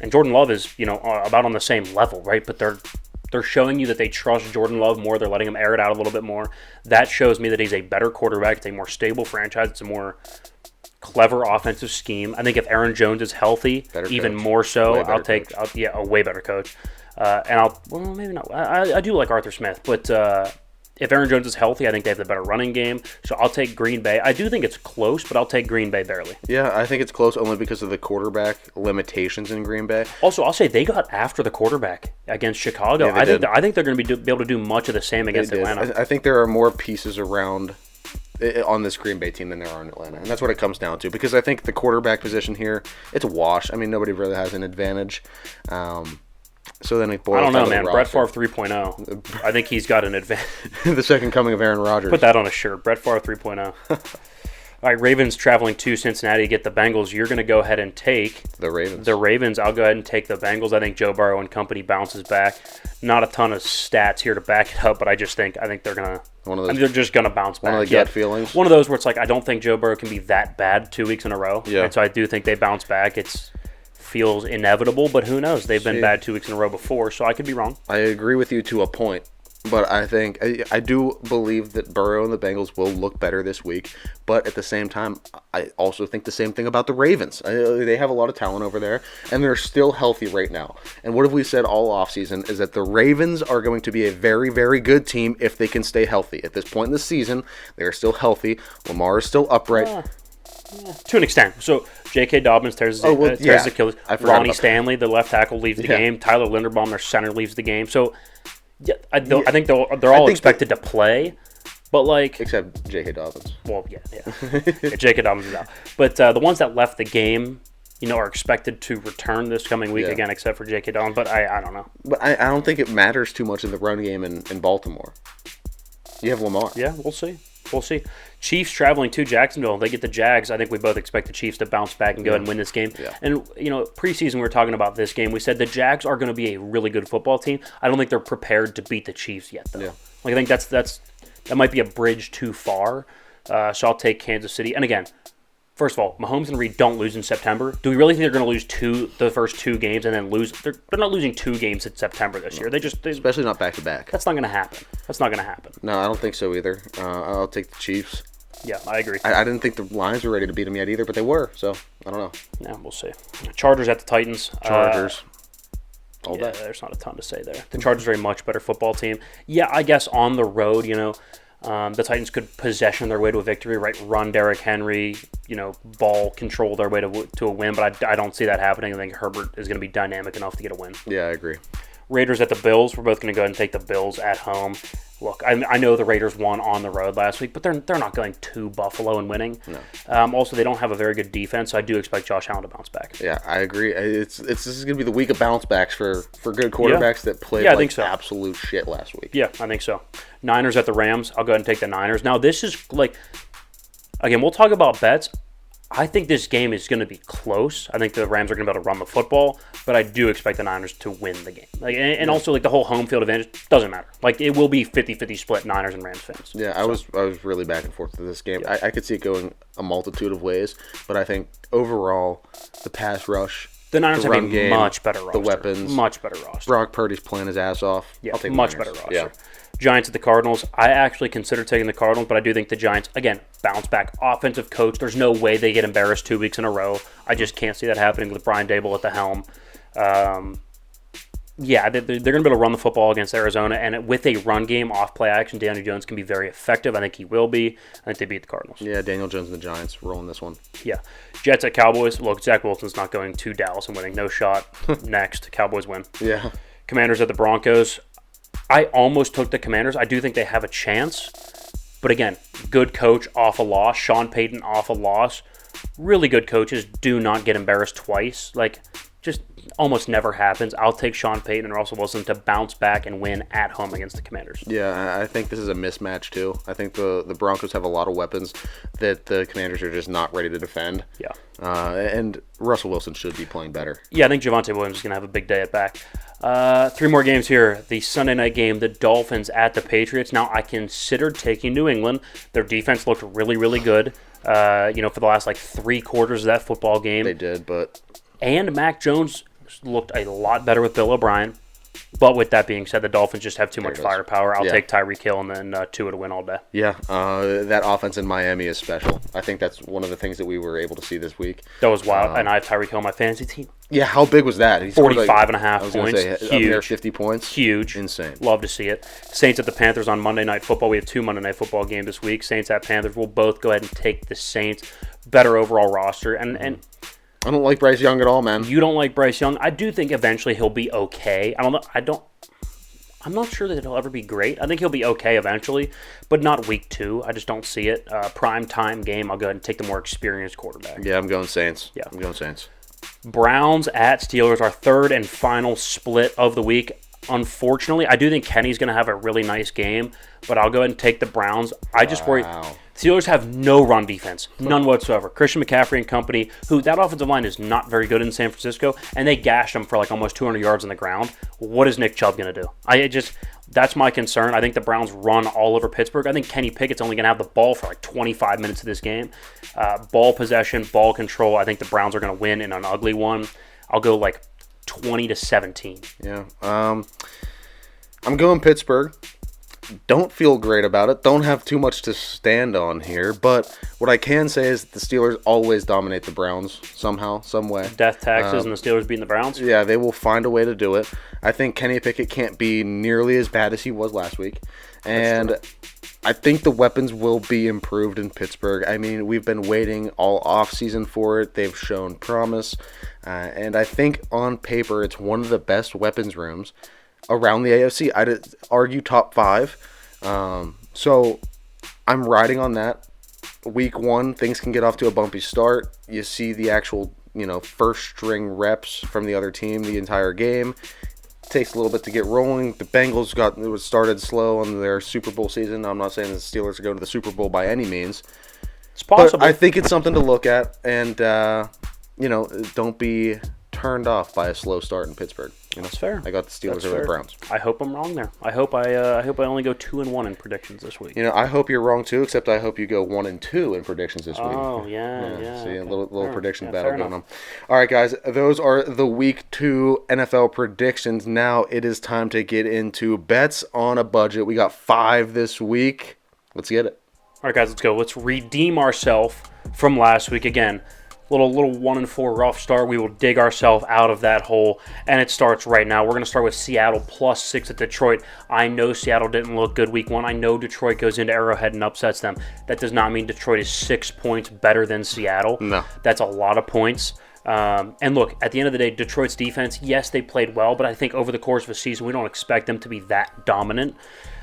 and Jordan Love is, about on the same level, right? But they're showing you that they trust Jordan Love more. They're letting him air it out a little bit more. That shows me that he's a better quarterback. It's a more stable franchise. It's a more clever offensive scheme. I think if Aaron Jones is healthy, even more so, I'll take a way better coach. Maybe not. I do like Arthur Smith, but if Aaron Jones is healthy, I think they have the better running game. So I'll take Green Bay. I do think it's close, but I'll take Green Bay barely. Yeah, I think it's close only because of the quarterback limitations in Green Bay. Also, I'll say they got after the quarterback against Chicago. Yeah, I think they're going to be able to do much of the same against Atlanta. I think there are more pieces around on this Green Bay team than there are in Atlanta, and that's what it comes down to. Because I think the quarterback position here, it's a wash. I mean, nobody really has an advantage. So then it boils I don't know, down to man. the Brett roster. Favre 3.0. I think he's got an advantage. The second coming of Aaron Rodgers. Put that on a shirt. Brett Favre 3.0. All right, Ravens traveling to Cincinnati to get the Bengals. You're going to go ahead and take The Ravens. the Ravens. I'll go ahead and take the Bengals. I think Joe Burrow and company bounces back. Not a ton of stats here to back it up, but I think they're going to. They're just going to bounce back. One of the gut feelings. One of those where it's like I don't think Joe Burrow can be that bad 2 weeks in a row. Yeah. And so I do think they bounce back. It feels inevitable, but who knows? They've been bad 2 weeks in a row before, so I could be wrong. I agree with you to a point. But I think I do believe that Burrow and the Bengals will look better this week. But at the same time, I also think the same thing about the Ravens. They have a lot of talent over there, and they're still healthy right now. And what have we said all offseason is that the Ravens are going to be a very, very good team if they can stay healthy. At this point in the season, they're still healthy. Lamar is still upright. To an extent. So J.K. Dobbins tears his Achilles. Ronnie Stanley, the left tackle, leaves the game. Tyler Linderbaum, their center, leaves the game. So yeah, I think they're all expected to play, but like except J.K. Dobbins. Well, yeah, J.K. Dobbins is out. But the ones that left the game, are expected to return this coming week again, except for J.K. Dobbins. But I don't know. But I don't think it matters too much in the run game in Baltimore. You have Lamar. Yeah, we'll see. Chiefs traveling to Jacksonville. They get the Jags. I think we both expect the Chiefs to bounce back and go ahead and win this game. Yeah. And, preseason we were talking about this game. We said the Jags are going to be a really good football team. I don't think they're prepared to beat the Chiefs yet, though. Yeah. Like, I think that might be a bridge too far. So I'll take Kansas City. And again, first of all, Mahomes and Reed don't lose in September. Do we really think they're going to lose the first 2 games and then lose? They're not losing 2 games in September this year. Especially not back to back. That's not going to happen. No, I don't think so either. I'll take the Chiefs. Yeah, I agree. I didn't think the Lions were ready to beat them yet either, but they were. So I don't know. Yeah, we'll see. Chargers at the Titans. Chargers. All day. There's not a ton to say there. The Chargers are a much better football team. Yeah, I guess on the road, the Titans could possession their way to a victory, right? Run Derrick Henry, ball control their way to a win, but I don't see that happening. I think Herbert is going to be dynamic enough to get a win. Yeah, I agree. Raiders at the Bills. We're both going to go ahead and take the Bills at home. Look, I know the Raiders won on the road last week, but they're not going to Buffalo and winning. No. Also, they don't have a very good defense, so I do expect Josh Allen to bounce back. Yeah, I agree. This is going to be the week of bounce backs for good quarterbacks that played I think so. Absolute shit last week. Yeah, I think so. Niners at the Rams. I'll go ahead and take the Niners. Now, this is again, we'll talk about bets. I think this game is going to be close. I think the Rams are going to be able to run the football, but I do expect the Niners to win the game. And also, the whole home field advantage doesn't matter. It will be 50-50 split Niners and Rams fans. Yeah, I was really back and forth to this game. Yeah. I could see it going a multitude of ways, but I think overall, the pass rush, the Niners have a game, much better roster. The weapons. Much better roster. Brock Purdy's playing his ass off. Yeah, I'll take much better roster. Yeah. Giants at the Cardinals. I actually consider taking the Cardinals, but I do think the Giants, again, bounce back. Offensive coach. There's no way they get embarrassed 2 weeks in a row. I just can't see that happening with Brian Dable at the helm. They're going to be able to run the football against Arizona, and with a run game, off-play action, Daniel Jones can be very effective. I think he will be. I think they beat the Cardinals. Yeah, Daniel Jones and the Giants rolling this one. Yeah. Jets at Cowboys. Look, Zach Wilson's not going to Dallas and winning. No shot. Next. Cowboys win. Yeah. Commanders at the Broncos. I almost took the Commanders. I do think they have a chance. But again, good coach off a loss. Sean Payton off a loss. Really good coaches do not get embarrassed twice. Just almost never happens. I'll take Sean Payton and Russell Wilson to bounce back and win at home against the Commanders. Yeah, I think this is a mismatch too. I think the Broncos have a lot of weapons that the Commanders are just not ready to defend. Yeah. And Russell Wilson should be playing better. Yeah, I think Javonte Williams is going to have a big day at back. 3 more games here. The Sunday night game, the Dolphins at the Patriots. Now, I considered taking New England. Their defense looked really, really good, for the last 3 quarters of that football game. They did, but... And Mac Jones looked a lot better with Bill O'Brien. But with that being said, the Dolphins just have too much firepower. I'll take Tyreek Hill and then Tua to win all day. Yeah, that offense in Miami is special. I think that's one of the things that we were able to see this week. That was wild. And I have Tyreek Hill on my fantasy team. Yeah, how big was that? He 45.5 points. Huge. Up there, 50 points. Huge. Insane. Love to see it. Saints at the Panthers on Monday Night Football. We have 2 Monday Night Football games this week. Saints at Panthers. We'll both go ahead and take the Saints. Better overall roster. And I don't like Bryce Young at all, man. You don't like Bryce Young. I do think eventually he'll be okay. I'm not sure that he'll ever be great. I think he'll be okay eventually, but not week 2. I just don't see it. Prime time game, I'll go ahead and take the more experienced quarterback. Yeah, I'm going Saints. Yeah. I'm going Saints. Browns at Steelers, our third and final split of the week. Unfortunately, I do think Kenny's going to have a really nice game, but I'll go ahead and take the Browns. I just worry. Steelers have no run defense, none whatsoever. Christian McCaffrey and company, who that offensive line is not very good in San Francisco, and they gashed them for like almost 200 yards on the ground. What is Nick Chubb going to do? That's my concern. I think the Browns run all over Pittsburgh. I think Kenny Pickett's only going to have the ball for like 25 minutes of this game. Ball possession, ball control. I think the Browns are going to win in an ugly one. I'll go like 20-17. Yeah. I'm going Pittsburgh. Don't feel great about it. Don't have too much to stand on here. But what I can say is that the Steelers always dominate the Browns somehow, some way. Death taxes and the Steelers beating the Browns? Yeah, they will find a way to do it. I think Kenny Pickett can't be nearly as bad as he was last week. And I think the weapons will be improved in Pittsburgh. I mean, we've been waiting all offseason for it. They've shown promise. And I think on paper, it's one of the best weapons rooms around the AFC. I'd argue top 5. So I'm riding on that. Week 1, things can get off to a bumpy start. You see the actual, first string reps from the other team the entire game. Takes a little bit to get rolling. The Bengals started slow on their Super Bowl season. I'm not saying the Steelers are going to the Super Bowl by any means. It's possible. But I think it's something to look at, and don't be turned off by a slow start in Pittsburgh. That's fair. I got the Steelers over the Browns. I hope I'm wrong there. I hope I only go 2-1 in predictions this week. I hope you're wrong too. Except I hope you go 1-2 in predictions this week. Oh yeah. See, okay. a little prediction battle going enough. on. All right, guys. Those are the Week 2 NFL predictions. Now it is time to get into bets on a budget. We got 5 this week. Let's get it. All right, guys. Let's go. Let's redeem ourselves from last week again. Little 1-4 rough start. We will dig ourselves out of that hole, and it starts right now. We're going to start with Seattle +6 at Detroit. I know Seattle didn't look good week 1. I know Detroit goes into Arrowhead and upsets them. That does not mean Detroit is 6 points better than Seattle. No. That's a lot of points. And look, at the end of the day, Detroit's defense, yes, they played well, but I think over the course of a season, we don't expect them to be that dominant.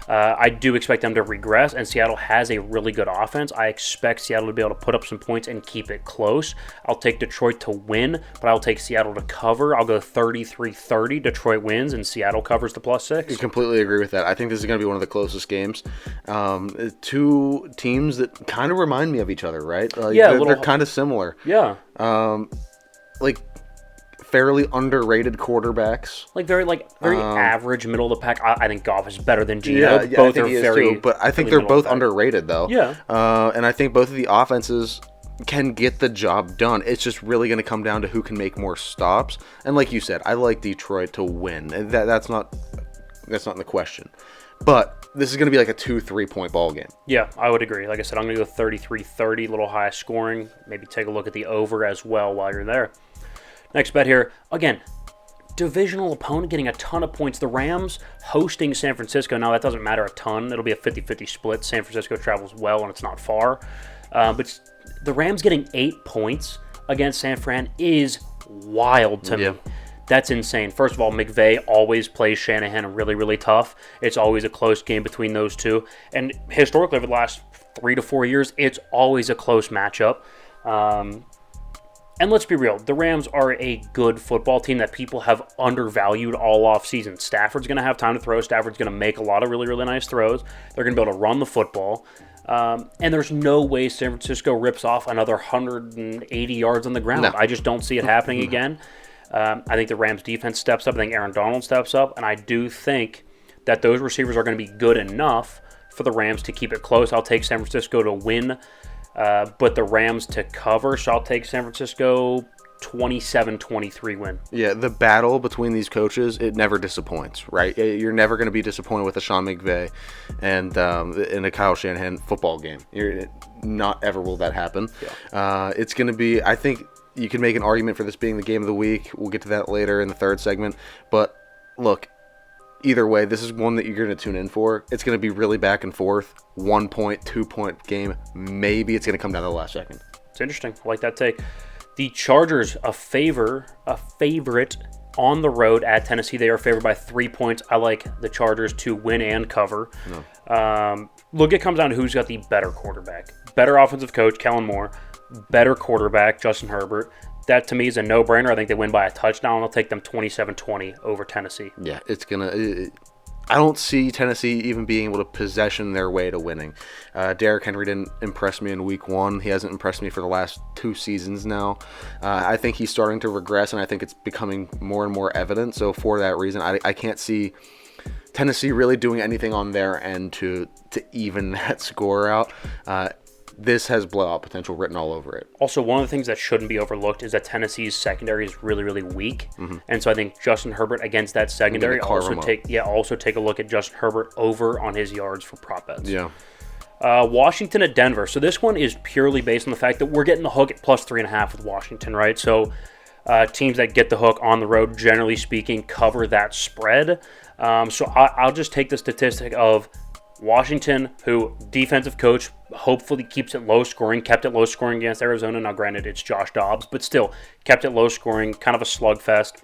I do expect them to regress, and Seattle has a really good offense. I expect Seattle to be able to put up some points and keep it close. I'll take Detroit to win, but I'll take Seattle to cover. I'll go 33-30. Detroit wins, and Seattle covers the +6. I completely agree with that. I think this is going to be one of the closest games. 2 teams that kind of remind me of each other, right? They're kind of similar. Yeah. Fairly underrated quarterbacks. Very average, middle of the pack. I think Goff is better than Gino. Yeah, both I think are he is very. too, but I think they're both underrated, though. Yeah. And I think both of the offenses can get the job done. It's just really going to come down to who can make more stops. And like you said, I like Detroit to win. That's not in the question. But this is going to be like a 2-3 point ball game. Yeah, I would agree. Like I said, I'm going to go 33-30, a little high scoring. Maybe take a look at the over as well while you're there. Next bet here. Again, divisional opponent getting a ton of points. The Rams hosting San Francisco. Now, that doesn't matter a ton. It'll be a 50-50 split. San Francisco travels well, and it's not far. But the Rams getting 8 points against San Fran is wild to me. That's insane. First of all, McVay always plays Shanahan really, really tough. It's always a close game between those two. And historically, over the last 3 to 4 years, it's always a close matchup. And let's be real, the Rams are a good football team that people have undervalued all offseason. Stafford's going to have time to throw. Stafford's going to make a lot of really, really nice throws. They're going to be able to run the football. And there's no way San Francisco rips off another 180 yards on the ground. No. I just don't see it happening again. I think the Rams defense steps up. I think Aaron Donald steps up. And I do think that those receivers are going to be good enough for the Rams to keep it close. I'll take San Francisco to win. But the Rams to cover, so I'll take San Francisco 27-23 win. Yeah, the battle between these coaches, it never disappoints, right? You're never going to be disappointed with a Sean McVay and in a Kyle Shanahan football game. Not ever will that happen. Yeah. It's going to be, I think you can make an argument for this being the game of the week. We'll get to that later in the third segment. But look, either way, this is one that you're going to tune in for. It's going to be really back and forth. 1 point, 2 point game. Maybe it's going to come down to the last second. It's interesting. I like that take. The Chargers, a favorite on the road at Tennessee. They are favored by 3 points. I like the Chargers to win and cover. No. Look, it comes down to who's got the better quarterback. Better offensive coach, Kellen Moore. Better quarterback, Justin Herbert. That, to me, is a no-brainer. I think they win by a touchdown. I'll take them 27-20 over Tennessee. Yeah, it's going to... I don't see Tennessee even being able to possession their way to winning. Derrick Henry didn't impress me in week 1. He hasn't impressed me for the last 2 seasons now. I think he's starting to regress, and I think it's becoming more and more evident. So for that reason, I can't see Tennessee really doing anything on their end to even that score out. This has blowout potential written all over it. Also, one of the things that shouldn't be overlooked is that Tennessee's secondary is really, really weak. And so I think Justin Herbert against that secondary, also take a look at Justin Herbert over on his yards for prop bets. Yeah. Washington at Denver. So this one is purely based on the fact that we're getting the hook at plus 3.5 with Washington, right? So teams that get the hook on the road, generally speaking, cover that spread. So I'll just take the statistic of Washington, who defensive coach hopefully keeps it low scoring, kept it low scoring against Arizona. Now, granted, it's Josh Dobbs, but still kept it low scoring, kind of a slugfest.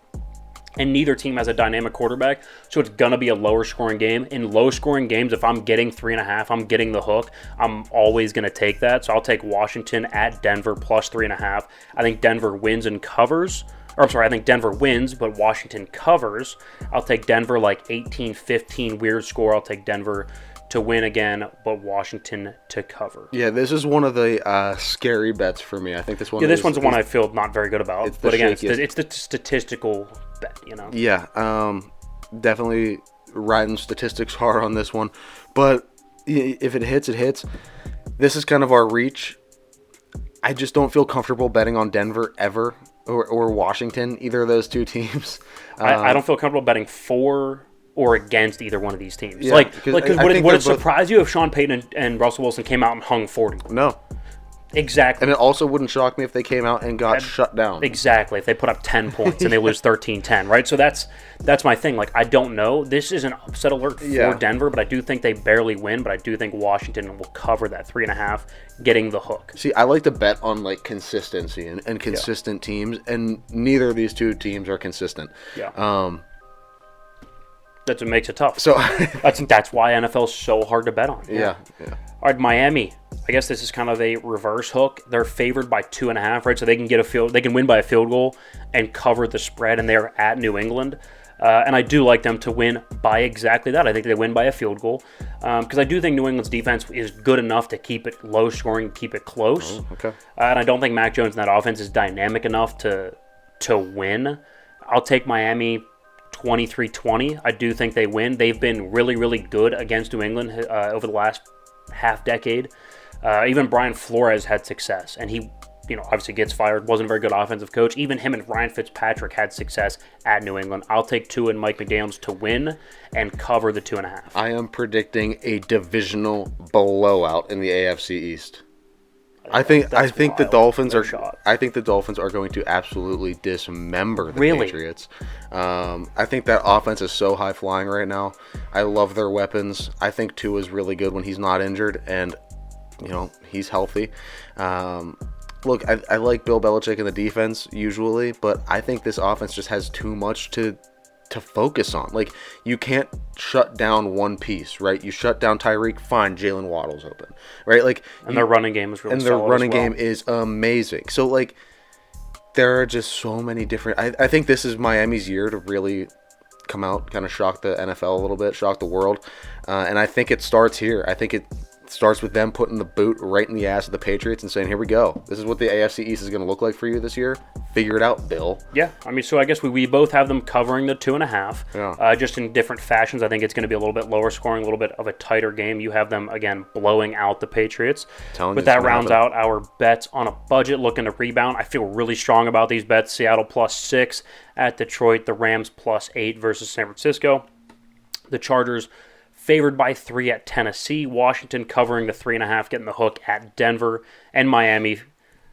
And neither team has a dynamic quarterback, so it's going to be a lower scoring game. In low scoring games, if I'm getting 3.5, I'm getting the hook, I'm always going to take that. So I'll take Washington at Denver plus 3.5. I think Denver wins and covers. I think Denver wins, but Washington covers. I'll take Denver like 18-15 weird score. I'll take Denver to win again, but Washington to cover. Yeah, this is one of the scary bets for me. I think this one. Yeah, this one's the one I feel not very good about. But again, it's the statistical bet, you know. Yeah, definitely riding statistics hard on this one. But if it hits, it hits. This is kind of our reach. I just don't feel comfortable betting on Denver ever or Washington, either of those two teams. I don't feel comfortable betting for or against either one of these teams. Yeah, would it surprise you if Sean Payton and Russell Wilson came out and hung 40? No. Exactly. And it also wouldn't shock me if they came out and got shut down. Exactly. If they put up 10 points and they lose 13-10, right? So that's my thing. Like, I don't know. This is an upset alert for Denver, but I do think they barely win, but I do think Washington will cover that 3.5, getting the hook. See, I like to bet on, like, consistency and consistent teams, and neither of these two teams are consistent. Yeah. That's what makes it tough. So that's why NFL is so hard to bet on. Yeah. All right, Miami. I guess this is kind of a reverse hook. They're favored by 2.5, right? So they can win by a field goal and cover the spread, and they're at New England. And I do like them to win by exactly that. I think they win by a field goal because I do think New England's defense is good enough to keep it low scoring, keep it close. Oh, okay. And I don't think Mac Jones in that offense is dynamic enough to win. I'll take Miami 23-20. I do think they win. They've been really, really good against New England over the last half decade. Even Brian Flores had success, and he, obviously gets fired. Wasn't a very good offensive coach. Even him and Ryan Fitzpatrick had success at New England. I'll take Tua and Mike McDaniels to win and cover the 2.5. I am predicting a divisional blowout in the AFC East. I think the Dolphins are. I think the Dolphins are going to absolutely dismember the Patriots. I think that offense is so high flying right now. I love their weapons. I think Tua is really good when he's not injured and he's healthy. Look, I like Bill Belichick in the defense usually, but I think this offense just has too much to focus on. Like, you can't shut down one piece, right? You shut down Tyreek, fine, Jalen Waddle's open, right? Like, and their running game is really solid. And their running game is amazing. So, like, there are just so many different. I think this is Miami's year to really come out, kind of shock the NFL a little bit, shock the world, and I think it starts here. I think it starts with them putting the boot right in the ass of the Patriots and saying, here we go. This is what the AFC East is going to look like for you this year. Figure it out, Bill. Yeah, so I guess we both have them covering the 2.5. Yeah. Just in different fashions. I think it's going to be a little bit lower scoring, a little bit of a tighter game. You have them, again, blowing out the Patriots. But that rounds out our bets on a budget, looking to rebound. I feel really strong about these bets. Seattle +6 at Detroit. The Rams +8 versus San Francisco. The Chargers favored by 3 at Tennessee. Washington covering the 3.5, getting the hook at Denver. And Miami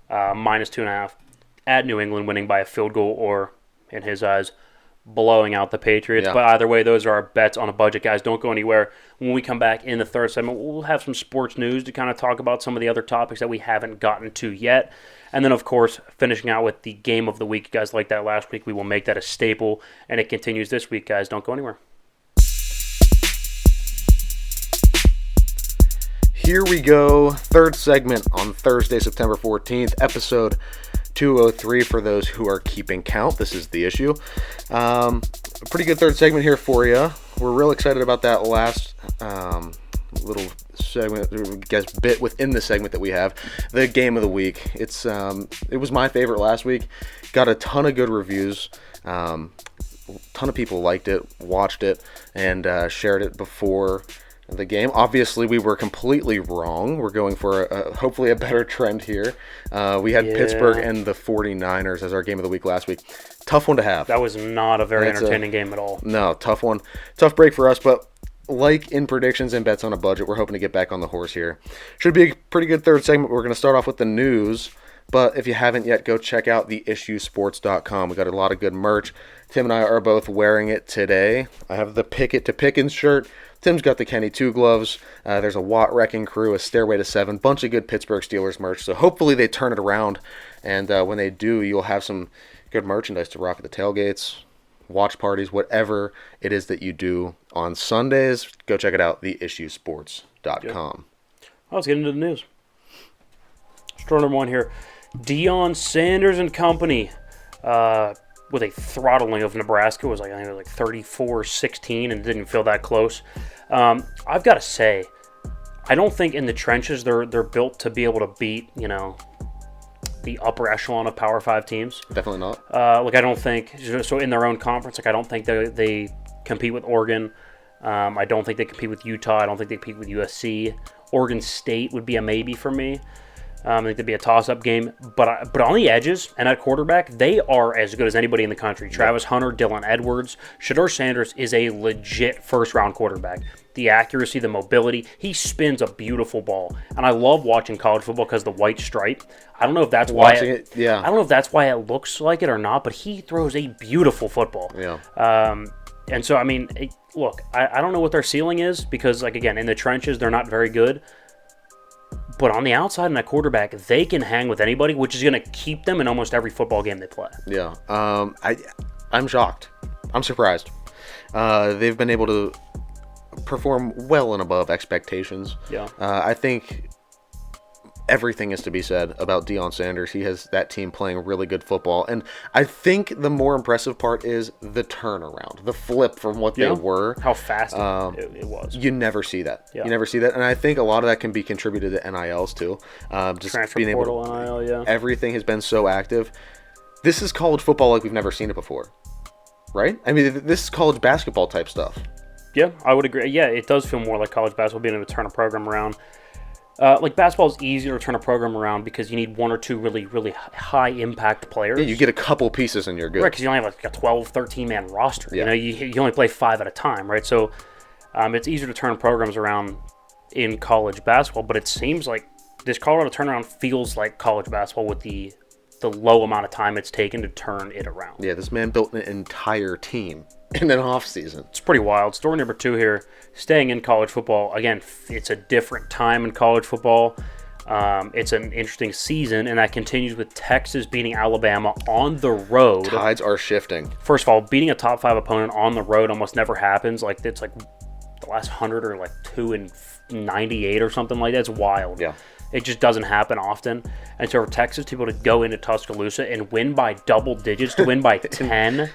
-2.5 at New England, winning by a field goal or, in his eyes, blowing out the Patriots. Yeah. But either way, those are our bets on a budget, guys. Don't go anywhere. When we come back in the third segment, we'll have some sports news to kind of talk about some of the other topics that we haven't gotten to yet. And then, of course, finishing out with the game of the week. You guys like that last week. We will make that a staple, and it continues this week, guys. Don't go anywhere. Here we go. Third segment on Thursday, September 14th, episode 203 for those who are keeping count. This is the issue. a pretty good third segment here for you. We're real excited about that last little segment, I guess, bit within the segment that we have, the game of the week. It was my favorite last week. Got a ton of good reviews. A ton of people liked it, watched it, and shared it before the game. Obviously, we were completely wrong. We're going for hopefully a better trend here. We had Pittsburgh and the 49ers as our game of the week last week. Tough one to have. That was not a very entertaining game at all. No, tough one. Tough break for us, but like in predictions and bets on a budget, we're hoping to get back on the horse here. Should be a pretty good third segment. We're going to start off with the news, but if you haven't yet, go check out theissuesports.com. We got a lot of good merch. Tim and I are both wearing it today. I have the Pick It to Pickens shirt. Tim's got the Kenny 2 gloves. There's a Watt Wrecking Crew, a Stairway to 7, bunch of good Pittsburgh Steelers merch. So hopefully they turn it around, and when they do, you'll have some good merchandise to rock at the tailgates, watch parties, whatever it is that you do on Sundays. Go check it out, theissuesports.com. Let's get into the news. Story number one here. Deion Sanders and company with a throttling of Nebraska. I think it was like 34-16 and didn't feel that close. I've got to say, I don't think in the trenches they're built to be able to beat, the upper echelon of Power 5 teams. Definitely not. I don't think so. In their own conference, I don't think they compete with Oregon. I don't think they compete with Utah. I don't think they compete with USC. Oregon State would be a maybe for me. I think that'd be a toss-up game. But on the edges and at quarterback, they are as good as anybody in the country. Travis Hunter, Dylan Edwards. Shedeur Sanders is a legit first-round quarterback. The accuracy, the mobility, he spins a beautiful ball. And I love watching college football because the white stripe. I don't know if that's why I don't know if that's why it looks like it or not, but he throws a beautiful football. Yeah. And so, look, I don't know what their ceiling is because, again, in the trenches, they're not very good. But on the outside and at quarterback, they can hang with anybody, which is going to keep them in almost every football game they play. Yeah. I'm shocked. I'm surprised. They've been able to perform well and above expectations. Yeah. I think everything is to be said about Deion Sanders. He has that team playing really good football. And I think the more impressive part is the turnaround, the flip from what they were. How fast it was. You never see that. Yeah. You never see that. And I think a lot of that can be contributed to NILs too. Just Transfer being portal, able to, NIL, yeah. Everything has been so active. This is college football like we've never seen it before. Right? This is college basketball type stuff. Yeah, I would agree. Yeah, it does feel more like college basketball being able to turn a program around. Basketball is easier to turn a program around because you need one or two really, really high-impact players. Yeah, you get a couple pieces and you're good. Right, because you only have a 12, 13-man roster. Yeah. You only play 5 at a time, right? So it's easier to turn programs around in college basketball, but it seems like this Colorado turnaround feels like college basketball with the low amount of time it's taken to turn it around. Yeah, this man built an entire team in an offseason. It's pretty wild. Story number 2 here, staying in college football. Again, it's a different time in college football. It's an interesting season, and that continues with Texas beating Alabama on the road. Tides are shifting. First of all, beating a top 5 opponent on the road almost never happens. It's like the last 100 or 2 in 98 or something like that. It's wild. Yeah. It just doesn't happen often. And so for Texas to be able to go into Tuscaloosa and win by double digits, to win by 10,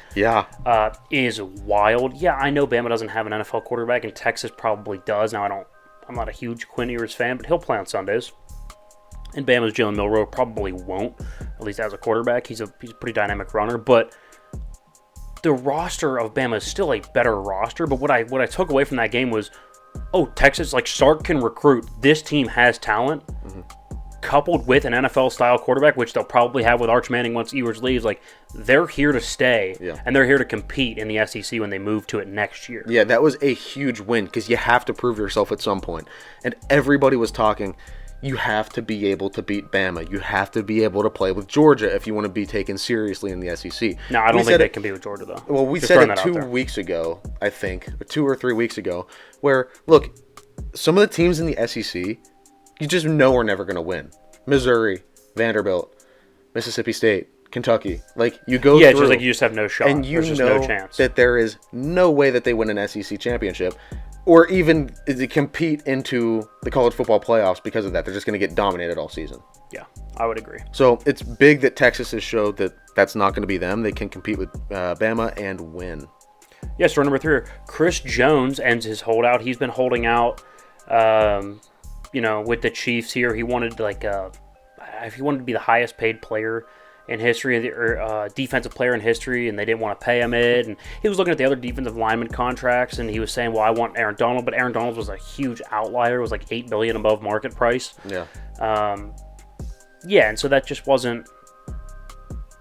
is wild. Yeah, I know Bama doesn't have an NFL quarterback, and Texas probably does. Now, I'm not a huge Quinn Ewers fan, but he'll play on Sundays. And Bama's Jalen Milroe probably won't, at least as a quarterback. He's a pretty dynamic runner, but the roster of Bama is still a better roster. But what I took away from that game was, Texas, Sark can recruit. This team has talent, coupled with an NFL-style quarterback, which they'll probably have with Arch Manning once Ewers leaves. They're here to stay, and they're here to compete in the SEC when they move to it next year. Yeah, that was a huge win because you have to prove yourself at some point. And everybody was talking, you have to be able to beat Bama. You have to be able to play with Georgia if you want to be taken seriously in the SEC. No, I don't think they can be with Georgia, though. Well, we said it 2 weeks ago, I think, 2 or 3 weeks ago, where, look, some of the teams in the SEC, you just know are never going to win. Missouri, Vanderbilt, Mississippi State, Kentucky. You go through. Yeah, it's just you just have no shot. And There's just no chance. That there is no way that they win an SEC championship or even to compete into the college football playoffs because of that. They're just going to get dominated all season. Yeah, I would agree. So it's big that Texas has showed that that's not going to be them. They can compete with Bama and win. Yeah, story number 3. Chris Jones ends his holdout. He's been holding out, with the Chiefs here. He wanted he wanted to be the highest paid player in history, or defensive player in history, and they didn't want to pay him it. And he was looking at the other defensive lineman contracts, and he was saying, well, I want Aaron Donald, but Aaron Donald was a huge outlier. It was like $8 billion above market price. Yeah. And so that just wasn't.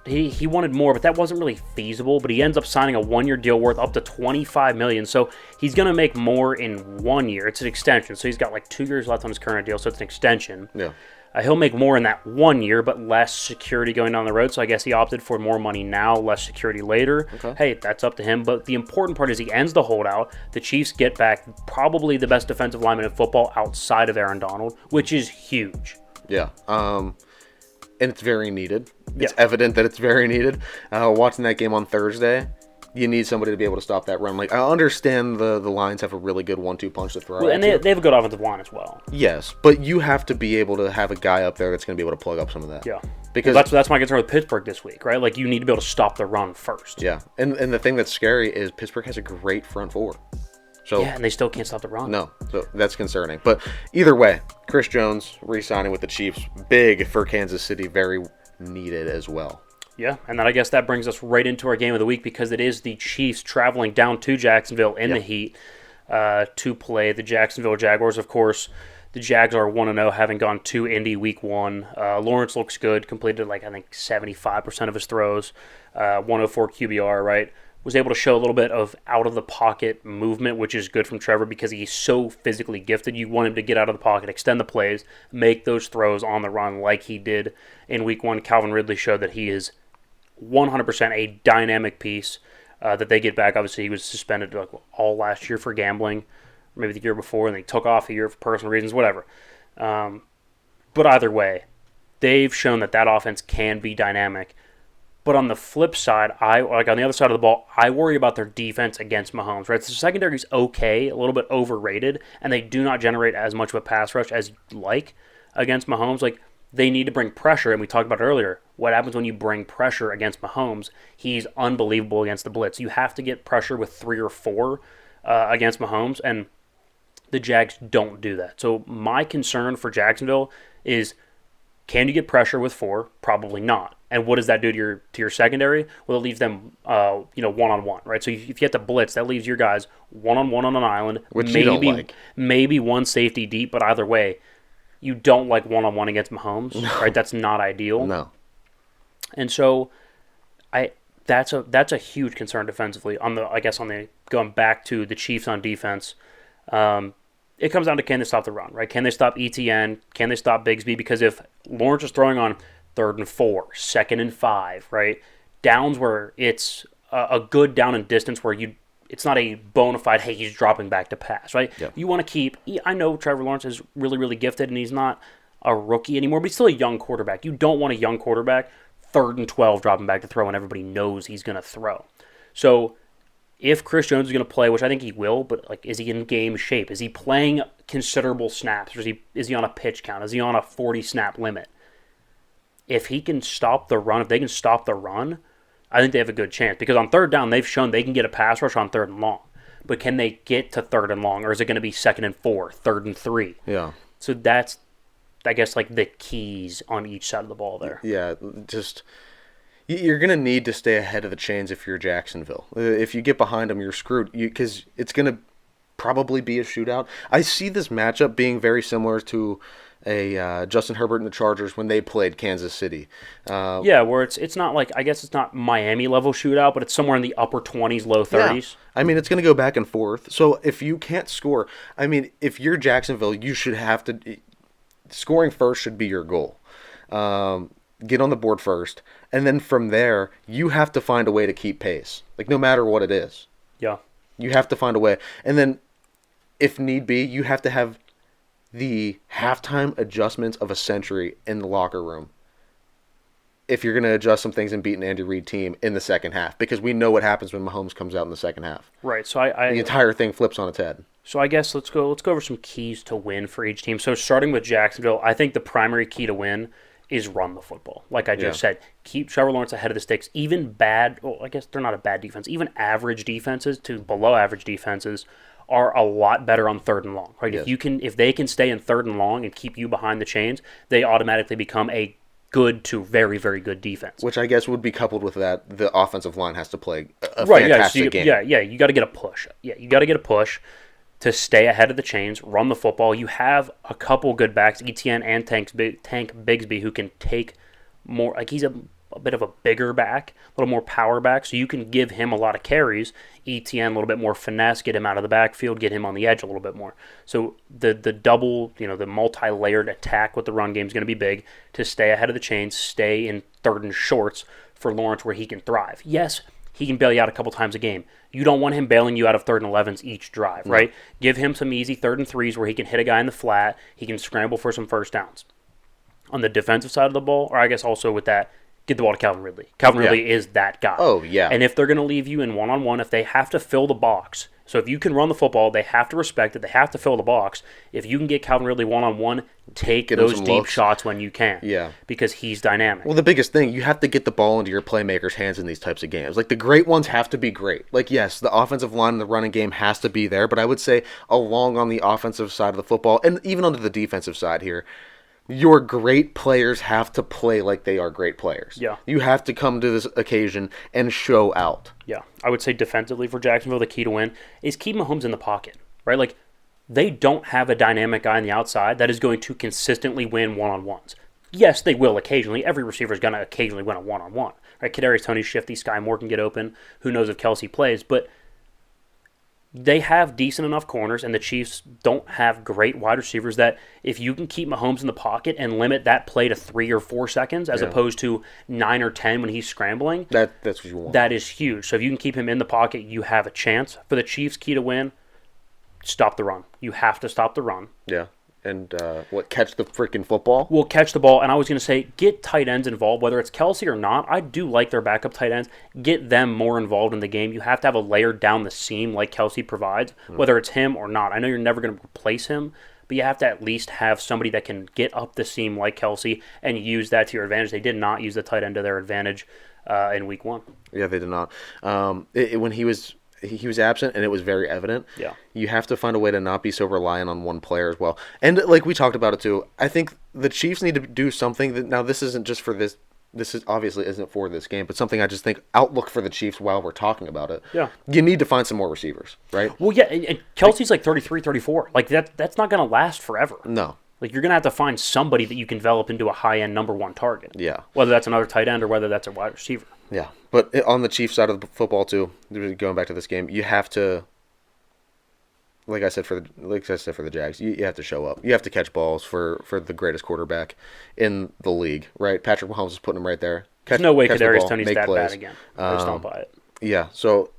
He wanted more, but that wasn't really feasible. But he ends up signing a 1-year deal worth up to $25 million. So he's going to make more in 1 year. It's an extension, so he's got like 2 years left on his current deal. So it's an extension. Yeah. He'll make more in that 1 year, but less security going down the road. So I guess he opted for more money now, less security later. Okay. Hey, that's up to him. But the important part is he ends the holdout. The Chiefs get back probably the best defensive lineman in football outside of Aaron Donald, which is huge. Yeah. And it's very needed. It's evident that it's very needed. Watching that game on Thursday, you need somebody to be able to stop that run. Like, I understand the Lions have a really good 1-2 punch to throw. Well, and they have a good offensive line as well. Yes, but you have to be able to have a guy up there that's going to be able to plug up some of that. Yeah. Because that's my concern with Pittsburgh this week, right? Like, you need to be able to stop the run first. Yeah, and the thing that's scary is Pittsburgh has a great front four. So, yeah, and they still can't stop the run. No, so that's concerning. But either way, Chris Jones re-signing with the Chiefs, big for Kansas City, very needed as well. Yeah, and then I guess that brings us right into our game of the week, because it is the Chiefs traveling down to Jacksonville in the heat to play the Jacksonville Jaguars. Of course, the Jags are 1-0, having gone to Indy week 1. Lawrence looks good, completed I think 75% of his throws, 104 QBR, right? Was able to show a little bit of out-of-the-pocket movement, which is good from Trevor because he's so physically gifted. You want him to get out of the pocket, extend the plays, make those throws on the run like he did in Week 1. Calvin Ridley showed that he is 100% a dynamic piece that they get back. Obviously, he was suspended all last year for gambling, or maybe the year before, and they took off a year for personal reasons, whatever. But either way, they've shown that offense can be dynamic. But on the flip side, on the other side of the ball, I worry about their defense against Mahomes. Right, so the secondary is okay, a little bit overrated, and they do not generate as much of a pass rush as you'd like against Mahomes. Like, they need to bring pressure, and we talked about earlier. What happens when you bring pressure against Mahomes? He's unbelievable against the blitz. You have to get pressure with 3 or 4 against Mahomes, and the Jags don't do that. So my concern for Jacksonville is, can you get pressure with 4? Probably not. And what does that do to your secondary? Well, it leaves them, one-on-one, right? So if you get to blitz, that leaves your guys one-on-one on an island. Which you don't like. Maybe one safety deep, but either way, you don't like one-on-one against Mahomes, right? That's not ideal. No. And so, that's a huge concern defensively. Going back to the Chiefs on defense, it comes down to, can they stop the run, right? Can they stop ETN? Can they stop Bigsby? Because if Lawrence is throwing on 3rd and 4, 2nd and 5, right? Downs where it's a good down and distance where it's not a bona fide, hey, he's dropping back to pass, right? Yep. You want to keep, I know Trevor Lawrence is really, really gifted and he's not a rookie anymore, but he's still a young quarterback. You don't want a young quarterback 3rd and 12 dropping back to throw when everybody knows he's going to throw. So if Chris Jones is going to play, which I think he will, but is he in game shape? Is he playing considerable snaps? Or is he on a pitch count? Is he on a 40-snap limit? If he can stop the run, if they can stop the run, I think they have a good chance. Because on 3rd down, they've shown they can get a pass rush on 3rd and long. But can they get to 3rd and long? Or is it going to be 2nd and 4, 3rd and 3? Yeah. So that's, I guess, the keys on each side of the ball there. Yeah, just, you're going to need to stay ahead of the chains if you're Jacksonville. If you get behind them, you're screwed. Because it's going to probably be a shootout. I see this matchup being very similar to a Justin Herbert and the Chargers when they played Kansas City. Where it's not I guess it's not Miami level shootout, but it's somewhere in the upper 20s, low 30s. Yeah. It's going to go back and forth. So if you can't score, if you're Jacksonville, you should have to, scoring first should be your goal. Get on the board first, and then from there, you have to find a way to keep pace. No matter what it is. Yeah. You have to find a way. And then, if need be, you have to have the halftime adjustments of a century in the locker room if you're going to adjust some things and beat an Andy Reid team in the second half, because we know what happens when Mahomes comes out in the second half. Right. So the entire thing flips on its head. So I guess let's go over some keys to win for each team. So starting with Jacksonville, I think the primary key to win is run the football. Like I just said, keep Trevor Lawrence ahead of the sticks. Even bad, well, I guess they're not a bad defense. Even average defenses to below average defenses are a lot better on 3rd and long. Right? Yes. If they can stay in 3rd and long and keep you behind the chains, they automatically become a good to very, very good defense. Which I guess would be coupled with that the offensive line has to play a fantastic game. Yeah, you got to get a push. Yeah, you got to get a push to stay ahead of the chains, run the football. You have a couple good backs, Etienne and Tank Bigsby, who can take more. Like he's a bit of a bigger back, a little more power back, so you can give him a lot of carries. Etienne a little bit more finesse, get him out of the backfield, get him on the edge a little bit more. So the double, the multi-layered attack with the run game is going to be big to stay ahead of the chains, stay in 3rd and shorts for Lawrence where he can thrive. Yes, he can bail you out a couple times a game. You don't want him bailing you out of 3rd and 11s each drive, right? Give him some easy 3rd and 3s where he can hit a guy in the flat, he can scramble for some first downs. On the defensive side of the ball, or I guess also with that, get the ball to Calvin Ridley. Calvin Ridley is that guy. Oh, yeah. And if they're going to leave you in one-on-one, if they have to fill the box, so if you can run the football, they have to respect it. They have to fill the box. If you can get Calvin Ridley one-on-one, take those deep shots when you can. Yeah. Because he's dynamic. Well, the biggest thing, you have to get the ball into your playmakers' hands in these types of games. Like, the great ones have to be great. Like, yes, the offensive line and the running game has to be there, but I would say along on the offensive side of the football, and even onto the defensive side here, your great players have to play like they are great players. Yeah. You have to come to this occasion and show out. Yeah. I would say defensively for Jacksonville, the key to win is keep Mahomes in the pocket, right? Like, they don't have a dynamic guy on the outside that is going to consistently win one-on-ones. Yes, they will occasionally. Every receiver is going to occasionally win a one-on-one, right? Kadarius Toney's shifty, Sky Moore can get open. Who knows if Kelsey plays, but they have decent enough corners, and the Chiefs don't have great wide receivers that if you can keep Mahomes in the pocket and limit that play to 3 or 4 seconds as opposed to 9 or 10 when he's scrambling, that's what you want. That is huge. So if you can keep him in the pocket, you have a chance. For the Chiefs, key to win, stop the run. You have to stop the run. Yeah. And catch the freaking football? We'll catch the ball. And I was going to say, get tight ends involved, whether it's Kelsey or not. I do like their backup tight ends. Get them more involved in the game. You have to have a layer down the seam like Kelsey provides, whether it's him or not. I know you're never going to replace him, but you have to at least have somebody that can get up the seam like Kelsey and use that to your advantage. They did not use the tight end to their advantage in week 1. Yeah, they did not. When he was absent, and it was very evident. Yeah. You have to find a way to not be so reliant on one player as well. And like we talked about it too, I think the Chiefs need to do something that, now this isn't just for this is obviously isn't for this game, but something I just think outlook for the Chiefs while we're talking about it. Yeah. You need to find some more receivers, right? Well, yeah, and Kelsey's like 33, 34. Like that's not going to last forever. No. Like, you're going to have to find somebody that you can develop into a high-end number 1 target. Yeah. Whether that's another tight end or whether that's a wide receiver. Yeah. But on the Chiefs side of the football, too, going back to this game, you have to, like I said for the Jags, you have to show up. You have to catch balls for the greatest quarterback in the league, right? Patrick Mahomes is putting him right there. There's no way Kadarius Toney's that bad again. I just don't buy it. Yeah, so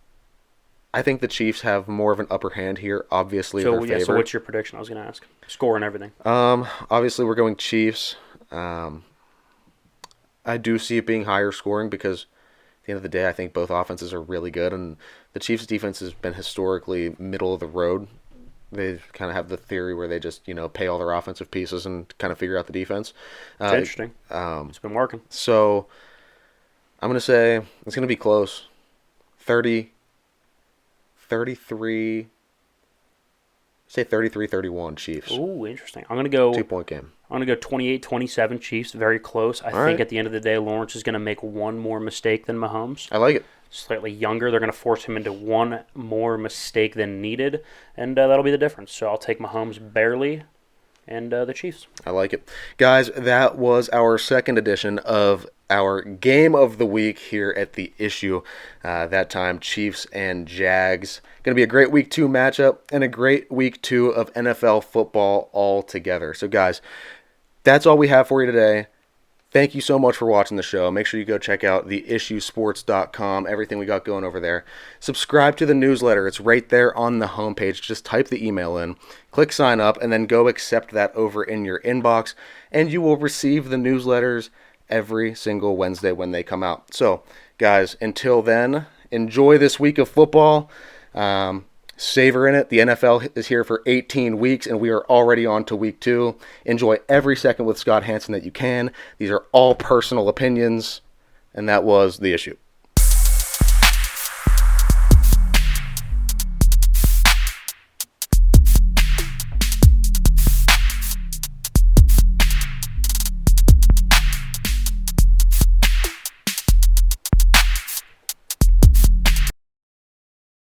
I think the Chiefs have more of an upper hand here. Obviously, so they're favored. So what's your prediction? I was going to ask score and everything. Obviously we're going Chiefs. I do see it being higher scoring because at the end of the day, I think both offenses are really good, and the Chiefs' defense has been historically middle of the road. They kind of have the theory where they just pay all their offensive pieces and kind of figure out the defense. It's interesting. It's been working. So I'm going to say it's going to be close. 33, say 33-31 Chiefs. Ooh, interesting. I'm going to go 2-point game. I'm going to go 28-27 Chiefs, very close. I think at the end of the day, Lawrence is going to make one more mistake than Mahomes. I like it. Slightly younger. They're going to force him into one more mistake than needed, and that'll be the difference. So I'll take Mahomes barely and the Chiefs. I like it. Guys, that was our second edition of our game of the week here at The Issue. That time, Chiefs and Jags. Going to be a great week 2 matchup and a great week 2 of NFL football all together. So, guys, that's all we have for you today. Thank you so much for watching the show. Make sure you go check out theissuesports.com, everything we got going over there. Subscribe to the newsletter. It's right there on the homepage. Just type the email in, click sign up, and then go accept that over in your inbox, and you will receive the newsletters every single Wednesday when they come out. So, guys, until then, enjoy this week of football. Savor in it. The NFL is here for 18 weeks, and we are already on to week 2. Enjoy every second with Scott Hansen that you can. These are all personal opinions, and that was The Issue.